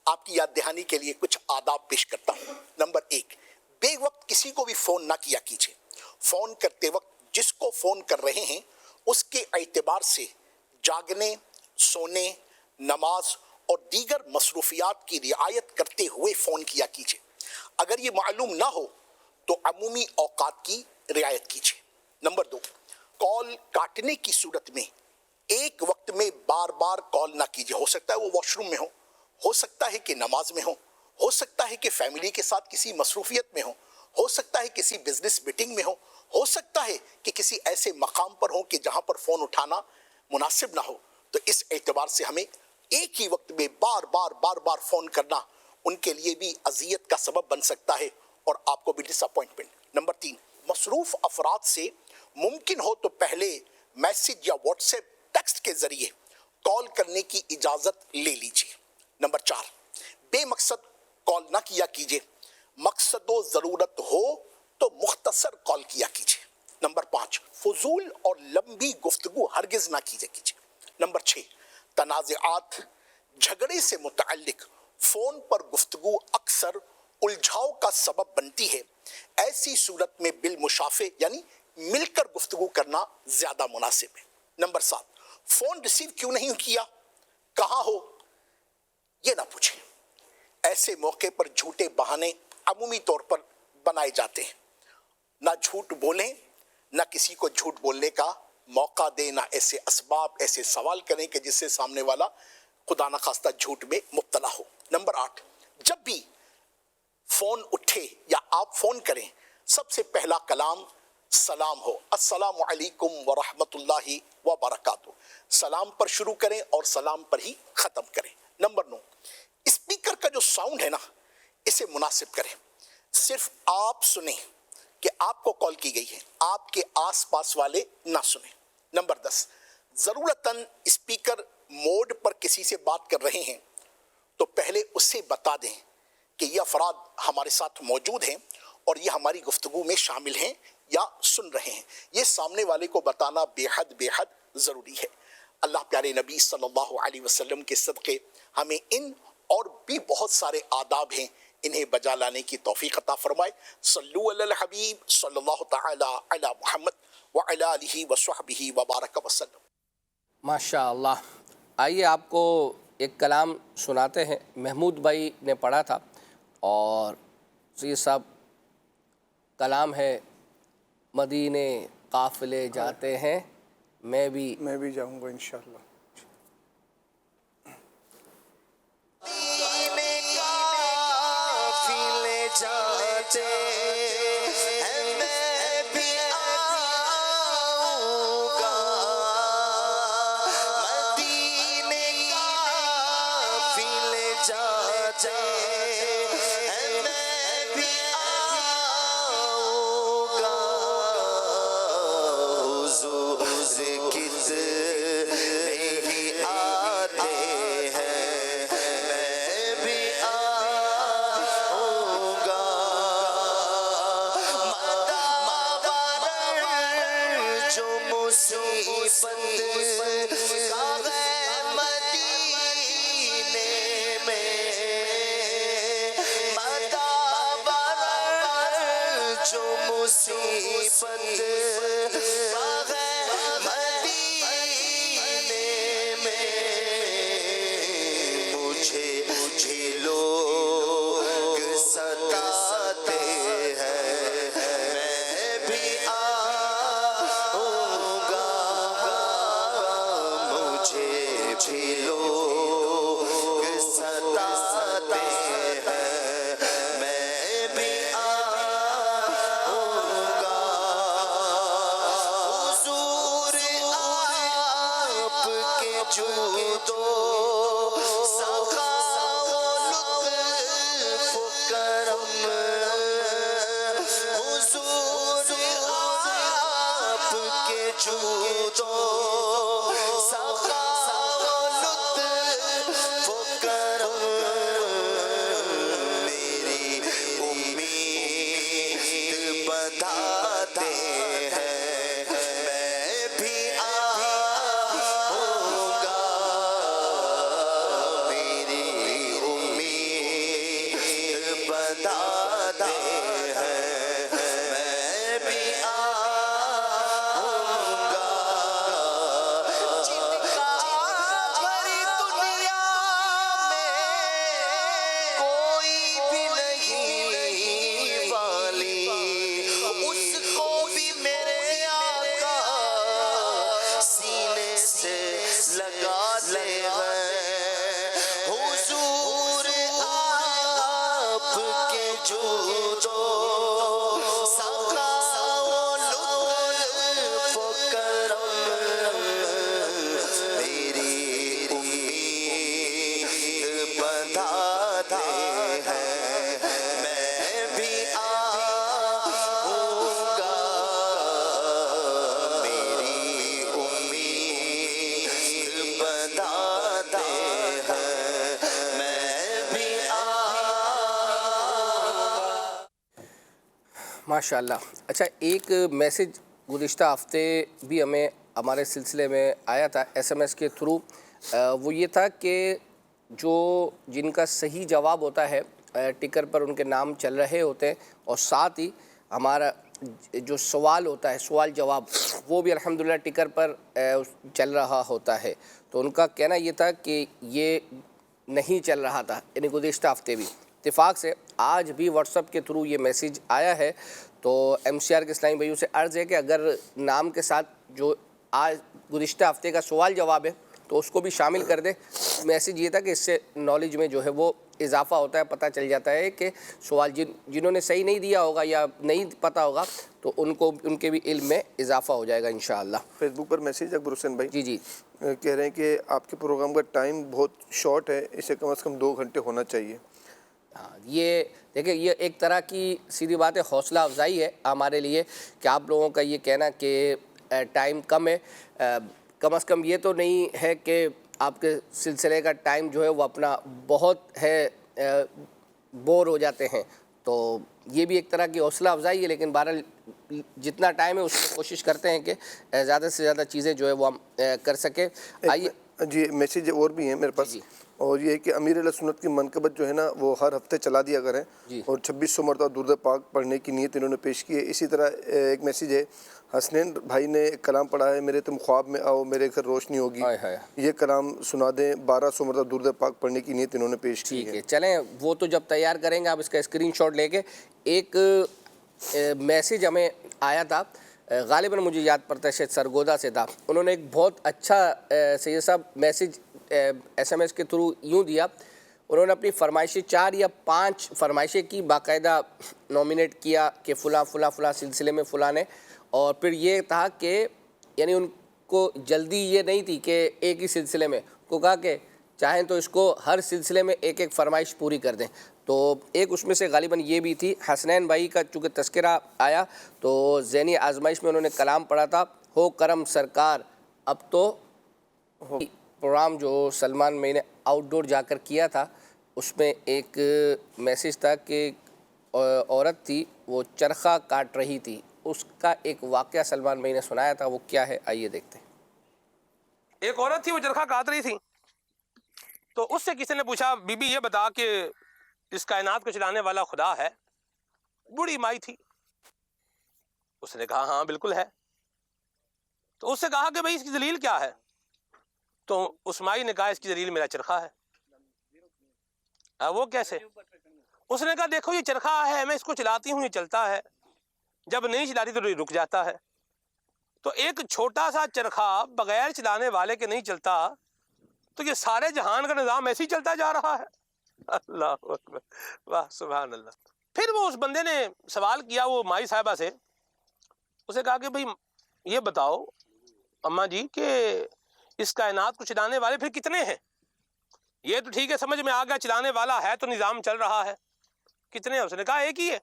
آپ کی یاد دہانی کے لیے کچھ آداب پیش کرتا ہوں. نمبر 1، بے وقت کسی کو بھی فون نہ کیا کیجیے. فون کرتے وقت جس کو فون کر رہے ہیں اس کے اعتبار سے جاگنے، سونے، نماز اور دیگر مصروفیات کی رعایت کرتے ہوئے فون کیا کیجیے. اگر یہ معلوم نہ ہو تو عمومی اوقات کی رعایت کیجیے. نمبر 2، کال کاٹنے کی صورت میں ایک وقت میں بار بار کال نہ کیجیے. ہو سکتا ہے وہ واش روم میں ہو سکتا ہے کہ نماز میں ہو سکتا ہے کہ فیملی کے ساتھ کسی مصروفیت میں ہو سکتا ہے کسی بزنس میٹنگ میں ہو سکتا ہے کہ کسی ایسے مقام پر ہو کہ جہاں پر فون اٹھانا مناسب نہ ہو. تو اس اعتبار سے ہمیں ایک ہی وقت میں بار بار فون کرنا ان کے لیے بھی اذیت کا سبب بن سکتا ہے اور آپ کو بھی ڈس اپوائنٹمنٹ. نمبر 3، مصروف افراد سے ممکن ہو تو پہلے میسج یا واٹس ایپ ٹیکسٹ کے ذریعے کال کرنے کی اجازت لے لیجیے. نمبر 4، بے مقصد کال نہ کیا کیجیے. مقصد و ضرورت ہو تو مختصر کال کیا کیجیے. نمبر 5، فضول اور لمبی گفتگو ہرگز نہ کیجیے. نمبر 6، تنازعات، جھگڑے سے متعلق فون پر گفتگو اکثر الجھاؤ کا سبب بنتی ہے. ایسی صورت میں بالمشافہہ یعنی مل کر گفتگو کرنا زیادہ مناسب ہے. نمبر 7، فون ریسیو کیوں نہیں کیا، کہاں ہو، یہ نہ پوچھیں. ایسے موقع پر جھوٹے بہانے عمومی طور پر بنائے جاتے ہیں. نہ جھوٹ بولیں، نہ کسی کو جھوٹ بولنے کا موقع دیں، نہ ایسے اسباب، ایسے سوال کریں کہ جس سے سامنے والا خدا نخواستہ جھوٹ میں مبتلا ہو. نمبر 8، جب بھی فون اٹھے یا آپ فون کریں سب سے پہلا کلام سلام ہو. السلام علیکم ورحمۃ اللہ وبرکاتہ. سلام پر شروع کریں اور سلام پر ہی ختم کریں. نمبر 9، اسپیکر کا جو ساؤنڈ ہے نا اسے مناسب کریں. صرف آپ سنیں کہ آپ کو کال کی گئی ہے، آپ کے آس پاس والے نہ سنیں. نمبر 10، ضرورتاً اسپیکر موڈ پر کسی سے بات کر رہے ہیں تو پہلے اسے بتا دیں کہ یہ افراد ہمارے ساتھ موجود ہیں اور یہ ہماری گفتگو میں شامل ہیں یا سن رہے ہیں. یہ سامنے والے کو بتانا بے حد ضروری ہے. اللہ پیارے نبی صلی اللہ علیہ وسلم کے صدقے ہمیں ان اور بھی بہت سارے آداب ہیں، انہیں بجا لانے کی توفیق عطا فرمائے. صلو علی الحبیب صلی اللہ تعالی علی محمد وعلی آلہ وصحبہ وبارک وسلم. ماشاء اللہ. آئیے آپ کو ایک کلام سناتے ہیں. محمود بھائی نے پڑھا تھا اور سید صاحب کلام ہے، مدینے قافلے جاتے ہیں، میں بھی جاؤں گا انشاءاللہ. مصیبت کا ہے مدینے میں مدابر جو مصیبت کا ہے مدینے میں مجھے بھی لوگ ستاتے ہیں میں بھی آؤں گا مجھے بھی لوگ ستاتے ہیں میں بھی آؤں گا حضور آپ کے جود و سخا و لطف و کرم حضور آپ کے جود و سخا و لطف و کرم میری امید بندھاتے ہیں میں بھی آؤں گا میری امید بندھاتے ہیں میں بھی آؤں گا جن کا بھری دنیا میں کوئی بھی نہیں والی اس کو بھی میرے آقا سینے سے لگاتے ہیں حضور آپ کے جود و سخا و لطف و کرم میری امید بندھاتے ہیں میں بھی آؤں گا میری امید بندھاتے ہیں میں بھی ماشاء اللہ. اچھا، ایک میسج گزشتہ ہفتے بھی ہمیں ہمارے سلسلے میں آیا تھا ایس ایم ایس کے تھرو. وہ یہ تھا کہ جن کا صحیح جواب ہوتا ہے ٹکر پر ان کے نام چل رہے ہوتے ہیں، اور ساتھ ہی ہمارا جو سوال ہوتا ہے سوال جواب وہ بھی الحمدللہ ٹکر پر چل رہا ہوتا ہے. تو ان کا کہنا یہ تھا کہ یہ نہیں چل رہا تھا، یعنی گزشتہ ہفتے بھی. اتفاق سے آج بھی واٹس ایپ کے تھرو یہ میسیج آیا ہے. تو ایم سی آر کے اسلامی بھائیوں سے عرض ہے کہ اگر نام کے ساتھ جو آج گزشتہ ہفتے کا سوال جواب ہے تو اس کو بھی شامل کر دیں. میسیج یہ تھا کہ اس سے نالج میں جو ہے وہ اضافہ ہوتا ہے، پتہ چل جاتا ہے کہ سوال جنہوں نے صحیح نہیں دیا ہوگا یا نہیں پتہ ہوگا تو ان کے بھی علم میں اضافہ ہو جائے گا انشاءاللہ. فیس بک پر میسیج اکبر حسین بھائی جی کہہ رہے ہیں کہ آپ کے پروگرام کا ٹائم بہت شارٹ ہے، اسے کم از کم 2 گھنٹے ہونا چاہیے. ہاں، یہ دیکھیں یہ ایک طرح کی سیدھی بات ہے، حوصلہ افزائی ہے ہمارے لیے کہ آپ لوگوں کا یہ کہنا کہ ٹائم کم ہے. کم از کم یہ تو نہیں ہے کہ آپ کے سلسلے کا ٹائم جو ہے وہ اپنا بہت ہے بور ہو جاتے ہیں. تو یہ بھی ایک طرح کی حوصلہ افزائی ہے، لیکن بہرحال جتنا ٹائم ہے اس میں کوشش کرتے ہیں کہ زیادہ سے زیادہ چیزیں جو ہے وہ ہم کر سکیں. آئیے جی میسیج اور بھی ہیں میرے پاس، اور یہ کہ امیر علیہ سنت کی منقبت جو ہے نا وہ ہر ہفتے چلا دیا کریں، اور 2600 مرتبہ درود پاک پڑھنے کی نیت انہوں نے پیش کی ہے. اسی طرح ایک میسیج ہے، حسنین بھائی نے ایک کلام پڑھا ہے، میرے تم خواب میں آؤ میرے گھر روشنی ہوگی، یہ کلام سنا دیں. 1200 مرتبہ درود پاک پڑھنے کی نیت انہوں نے پیش کی ہے. ٹھیک ہے، چلیں وہ تو جب تیار کریں گے آپ اس کا اسکرین شاٹ لے کے. ایک میسیج ہمیں آیا تھا، غالباً مجھے یاد پڑتا ہے شاید سرگودا سے تھا. انہوں نے ایک بہت اچھا سید صاحب میسیج ایس ایم ایس کے تھرو یوں دیا. انہوں نے اپنی فرمائشیں 4 یا 5 فرمائشیں کی، باقاعدہ نومینیٹ کیا کہ فلاں فلاں فلاں سلسلے میں فلاں نے. اور پھر یہ تھا کہ یعنی ان کو جلدی یہ نہیں تھی کہ ایک ہی سلسلے میں، کو کہا کہ چاہیں تو اس کو ہر سلسلے میں ایک ایک فرمائش پوری کر دیں. تو ایک اس میں سے غالباً یہ بھی تھی. حسنین بھائی کا چونکہ تذکرہ آیا تو ذہنی آزمائش میں انہوں نے کلام پڑھا تھا، ہو کرم سرکار اب تو. پروگرام جو سلمان میں نے آؤٹ ڈور جا کر کیا تھا اس میں ایک میسیج تھا کہ عورت تھی وہ چرخہ کاٹ رہی تھی اس کا ایک واقعہ سلمان بھائی نے سنایا تھا، وہ کیا ہے آئیے دیکھتے ہیں۔ ایک عورت تھی، وہ چرخہ کاٹ رہی تھی، تو اس سے کسی نے پوچھا بی بی یہ بتا کہ اس کائنات کو چلانے والا خدا ہے؟ بوڑھی مائی تھی، اس نے کہا ہاں بالکل ہے۔ تو اس سے کہا کہ بھئی اس کی دلیل کیا ہے؟ تو اس مائی نے کہا اس کی دلیل میرا چرخہ ہے۔ وہ کیسے؟ اس نے کہا دیکھو یہ چرخہ ہے، میں اس کو چلاتی ہوں یہ چلتا ہے، جب نہیں چلاتی تو رک جاتا ہے۔ تو ایک چھوٹا سا چرخہ بغیر چلانے والے کے نہیں چلتا، تو یہ سارے جہان کا نظام ایسے ہی چلتا جا رہا ہے۔ اللہ اکبر، واہ سبحان اللہ۔ پھر وہ اس بندے نے سوال کیا وہ مائی صاحبہ سے، اسے کہا کہ بھئی یہ بتاؤ اماں جی کہ اس کائنات کو چلانے والے پھر کتنے ہیں؟ یہ تو ٹھیک ہے سمجھ میں آ گیا چلانے والا ہے تو نظام چل رہا ہے، کتنے ہیں؟ اس نے کہا ایک ہی ہے۔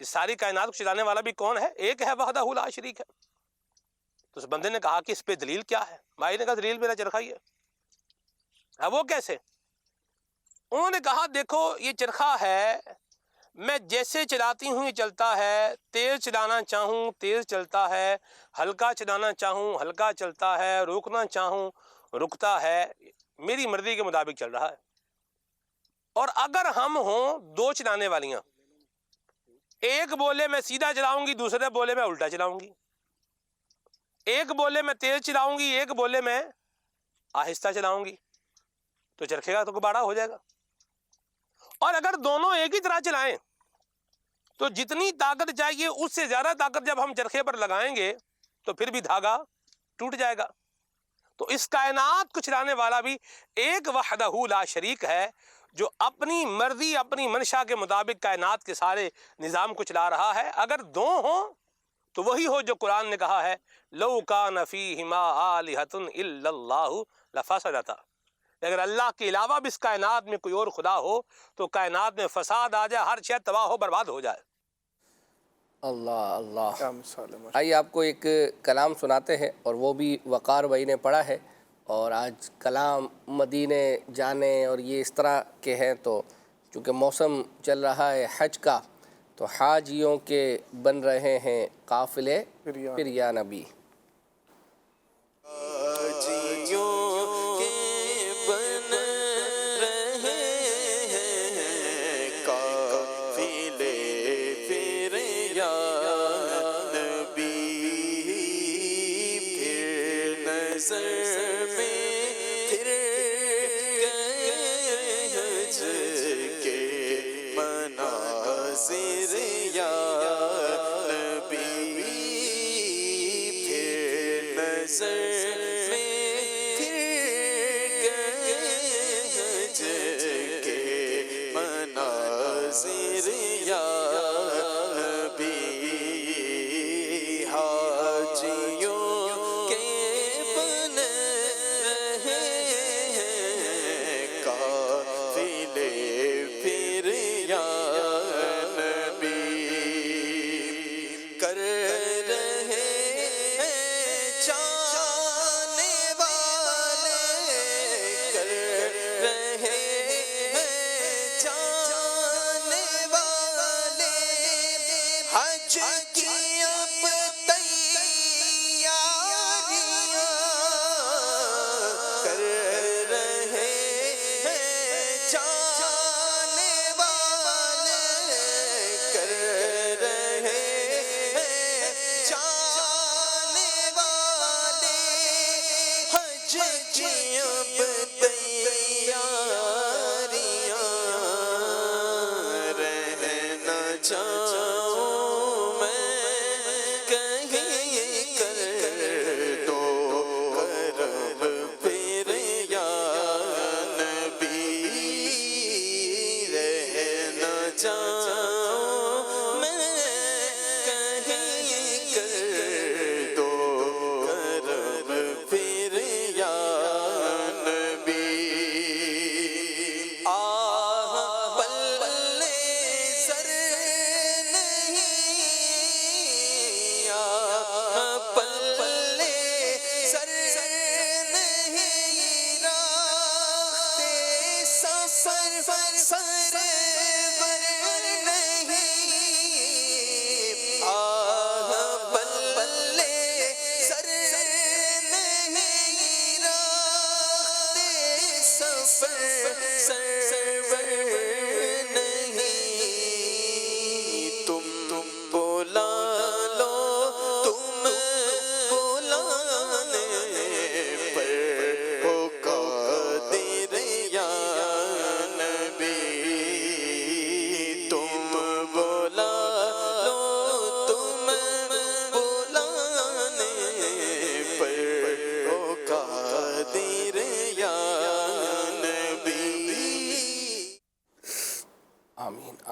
اس ساری کائنات کو چلانے والا بھی کون ہے؟ ایک ہے، وحدہ لا شریک ہے۔ تو اس بندے نے کہا کہ اس پہ دلیل کیا ہے؟ مائی نے کہا دلیل میرا چرخہ ہی ہے۔ وہ کیسے؟ انہوں نے کہا دیکھو یہ چرخہ ہے، میں جیسے چلاتی ہوں یہ چلتا ہے، تیز چلانا چاہوں تیز چلتا ہے، ہلکا چلانا چاہوں ہلکا چلتا ہے، روکنا چاہوں رکتا ہے، میری مرضی کے مطابق چل رہا ہے۔ اور اگر ہم ہوں دو چلانے والیاں، ایک بولے میں سیدھا چلاؤں گی، دوسرے بولے میں الٹا چلاؤں گی، ایک بولے میں تیز چلاؤں گی، ایک بولے میں آہستہ چلاؤں گی، تو چرخے کا تو کباڑا ہو جائے گا۔ اور اگر دونوں ایک ہی طرح چلائیں تو جتنی طاقت چاہیے اس سے زیادہ طاقت جب ہم چرخے پر لگائیں گے تو پھر بھی دھاگا ٹوٹ جائے گا۔ تو اس کائنات کو چلانے والا بھی ایک وحدہ لا شریک ہے، جو اپنی مرضی اپنی منشا کے مطابق کائنات کے سارے نظام کو چلا رہا ہے۔ اگر دو ہوں تو وہی ہو جو قرآن نے کہا ہے لو کان فیہما آلہۃ الا اللہ لفسدتا، اگر اللہ کے علاوہ بھی اس کائنات میں کوئی اور خدا ہو تو کائنات میں فساد آ جائے، ہر شے تباہ ہو برباد ہو جائے۔ اللہ اللہ۔ آئیے آپ کو ایک کلام سناتے ہیں، اور وہ بھی وقار بھائی نے پڑھا ہے، اور آج کلام مدینے جانے اور یہ اس طرح کے ہیں، تو چونکہ موسم چل رہا ہے حج کا تو حاجیوں کے بن رہے ہیں قافلے پھر یا نبی۔ پھر یا نبی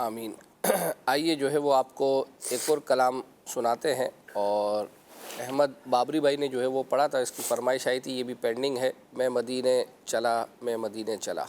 آمین. آئیے جو ہے وہ آپ کو ایک اور کلام سناتے ہیں، اور احمد بابری بھائی نے جو ہے وہ پڑھا تھا، اس کی فرمائش آئی تھی، یہ بھی پینڈنگ ہے. میں مدینے چلا، میں مدینے چلا.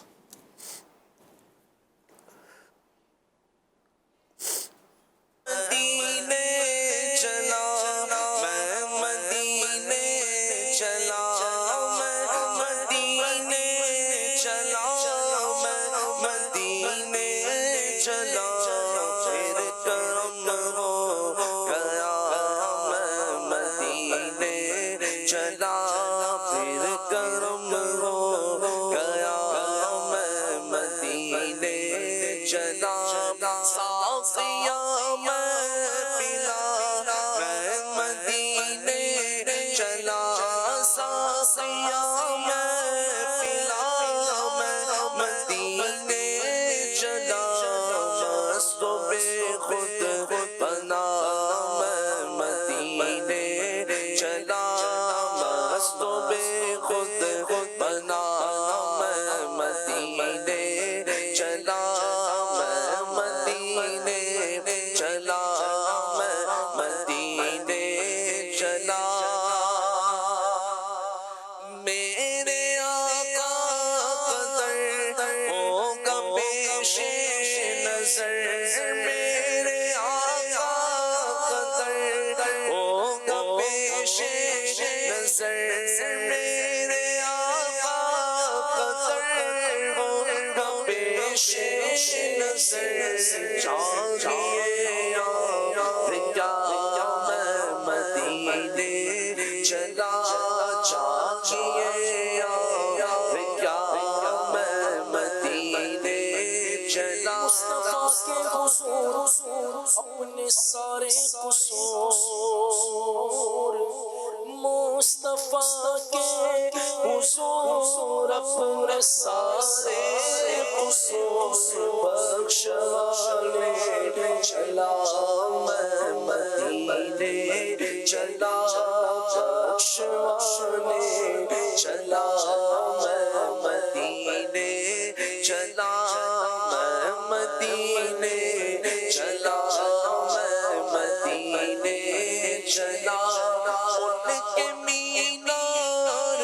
اپنے سارے قصور مصطفیٰ کے حضور اپنے سارے قصور بخشوانے چلا میں مدینے چلا بخشوانے چلا میں مدینے چلا میں مدینے چلا میں مدینے چلا. ان کے مینار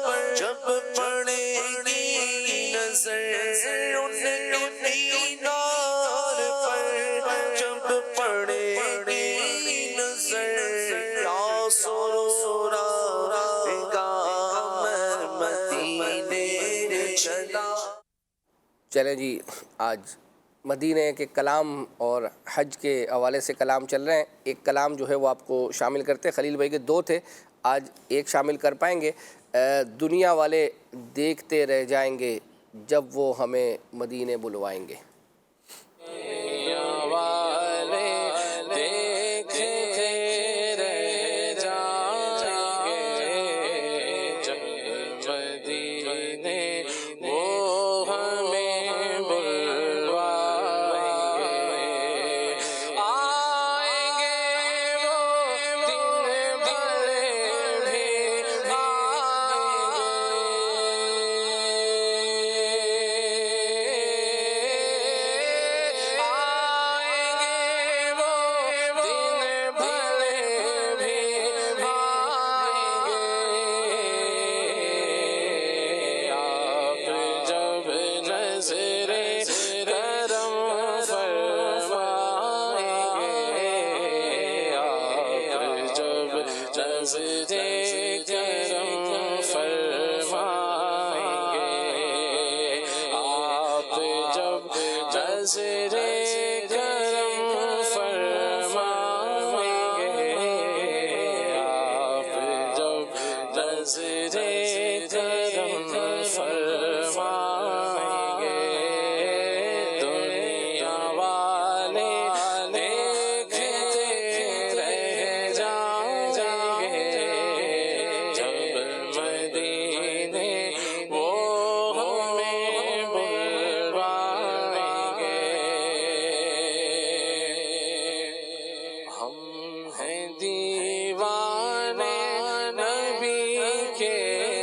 پر جب پڑے گی نظر، ان کے مینار پر جب پڑے گی نظر، کیا سرور آئے گا میں مدینے چلا. چلیں جی، آج مدینے کے کلام اور حج کے حوالے سے کلام چل رہے ہیں. ایک کلام جو ہے وہ آپ کو شامل کرتے، خلیل بھائی کے 2 تھے، آج ایک شامل کر پائیں گے. دنیا والے دیکھتے رہ جائیں گے جب وہ ہمیں مدینے بلوائیں گے. دیوانے نبی کے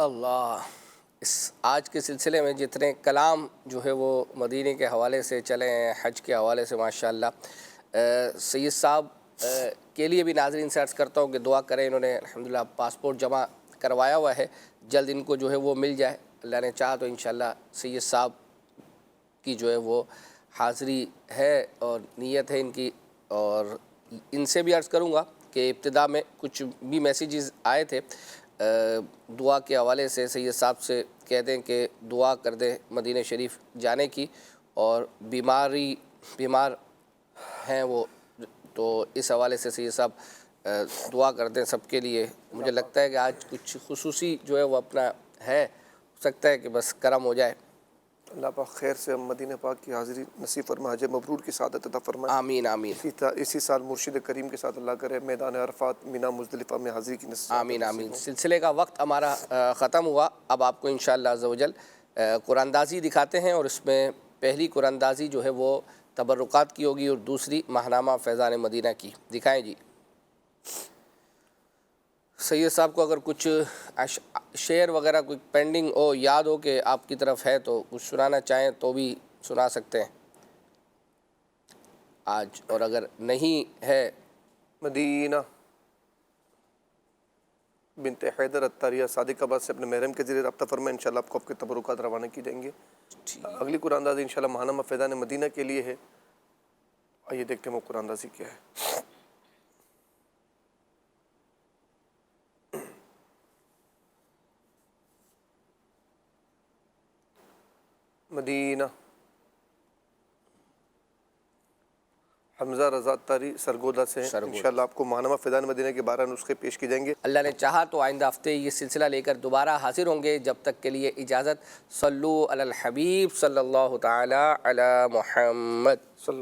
اللہ اس آج کے سلسلے میں جتنے کلام جو ہے وہ مدینے کے حوالے سے چلے ہیں، حج کے حوالے سے ماشاءاللہ، سید صاحب کے لیے بھی ناظرین سے عرض کرتا ہوں کہ دعا کریں. انہوں نے الحمدللہ پاسپورٹ جمع کروایا ہوا ہے، جلد ان کو جو ہے وہ مل جائے. اللہ نے چاہا تو انشاءاللہ سید صاحب کی جو ہے وہ حاضری ہے اور نیت ہے ان کی. اور ان سے بھی عرض کروں گا کہ ابتدا میں کچھ بھی میسیجز آئے تھے دعا کے حوالے سے، سید صاحب سے کہہ دیں کہ دعا کر دیں مدینہ شریف جانے کی، اور بیمار ہیں وہ، تو اس حوالے سے سید صاحب دعا کر دیں سب کے لیے. مجھے لگتا ہے کہ آج کچھ خصوصی جو ہے وہ اپنا ہے، ہو سکتا ہے کہ بس کرم ہو جائے. اللہ پاک خیر سے ہم مدینہ پاک کی حاضری نصیب فرما، حج مبرور کی سعادت عطا فرمائے. آمین آمین. اسی سال مرشد کریم کے ساتھ اللہ کرے میدان عرفات مینا مزدلفہ میں حاضری کی نصیب. آمین آمین. سلسلے کا وقت ہمارا ختم ہوا. اب آپ کو انشاءاللہ عز و جل قرآن اندازی دکھاتے ہیں، اور اس میں پہلی قرآن اندازی جو ہے وہ تبرکات کی ہوگی اور دوسری ماہنامہ فیضان مدینہ کی. دکھائیں جی. سید صاحب کو اگر کچھ شعر وغیرہ کوئی پینڈنگ ہو، یاد ہو کہ آپ کی طرف ہے تو کچھ سنانا چاہیں تو بھی سنا سکتے ہیں آج، اور اگر نہیں ہے. مدینہ بنت حیدر الطاریہ صادق آباد سے اپنے محرم کے ذریعے رابطہ فرمائیں، انشاءاللہ آپ کو آپ کے تبرکات روانہ کی جائیں گے. اگلی قرآن اندازی انشاءاللہ ماہنامہ فیضان مدینہ کے لیے ہے. آئیے دیکھتے ہیں وہ قرآن اندازی کیا ہے. مدینہ حمزہ رضا تاری سرگودا سے ہیں. انشاءاللہ آپ کو ماہنامہ فیضان مدینہ کے 12 نسخے پیش کی جائیں گے. اللہ نے چاہا تو آئندہ ہفتے یہ سلسلہ لے کر دوبارہ حاضر ہوں گے. جب تک کے لیے اجازت. صلو علی الحبیب صلی اللہ تعالی علی محمد.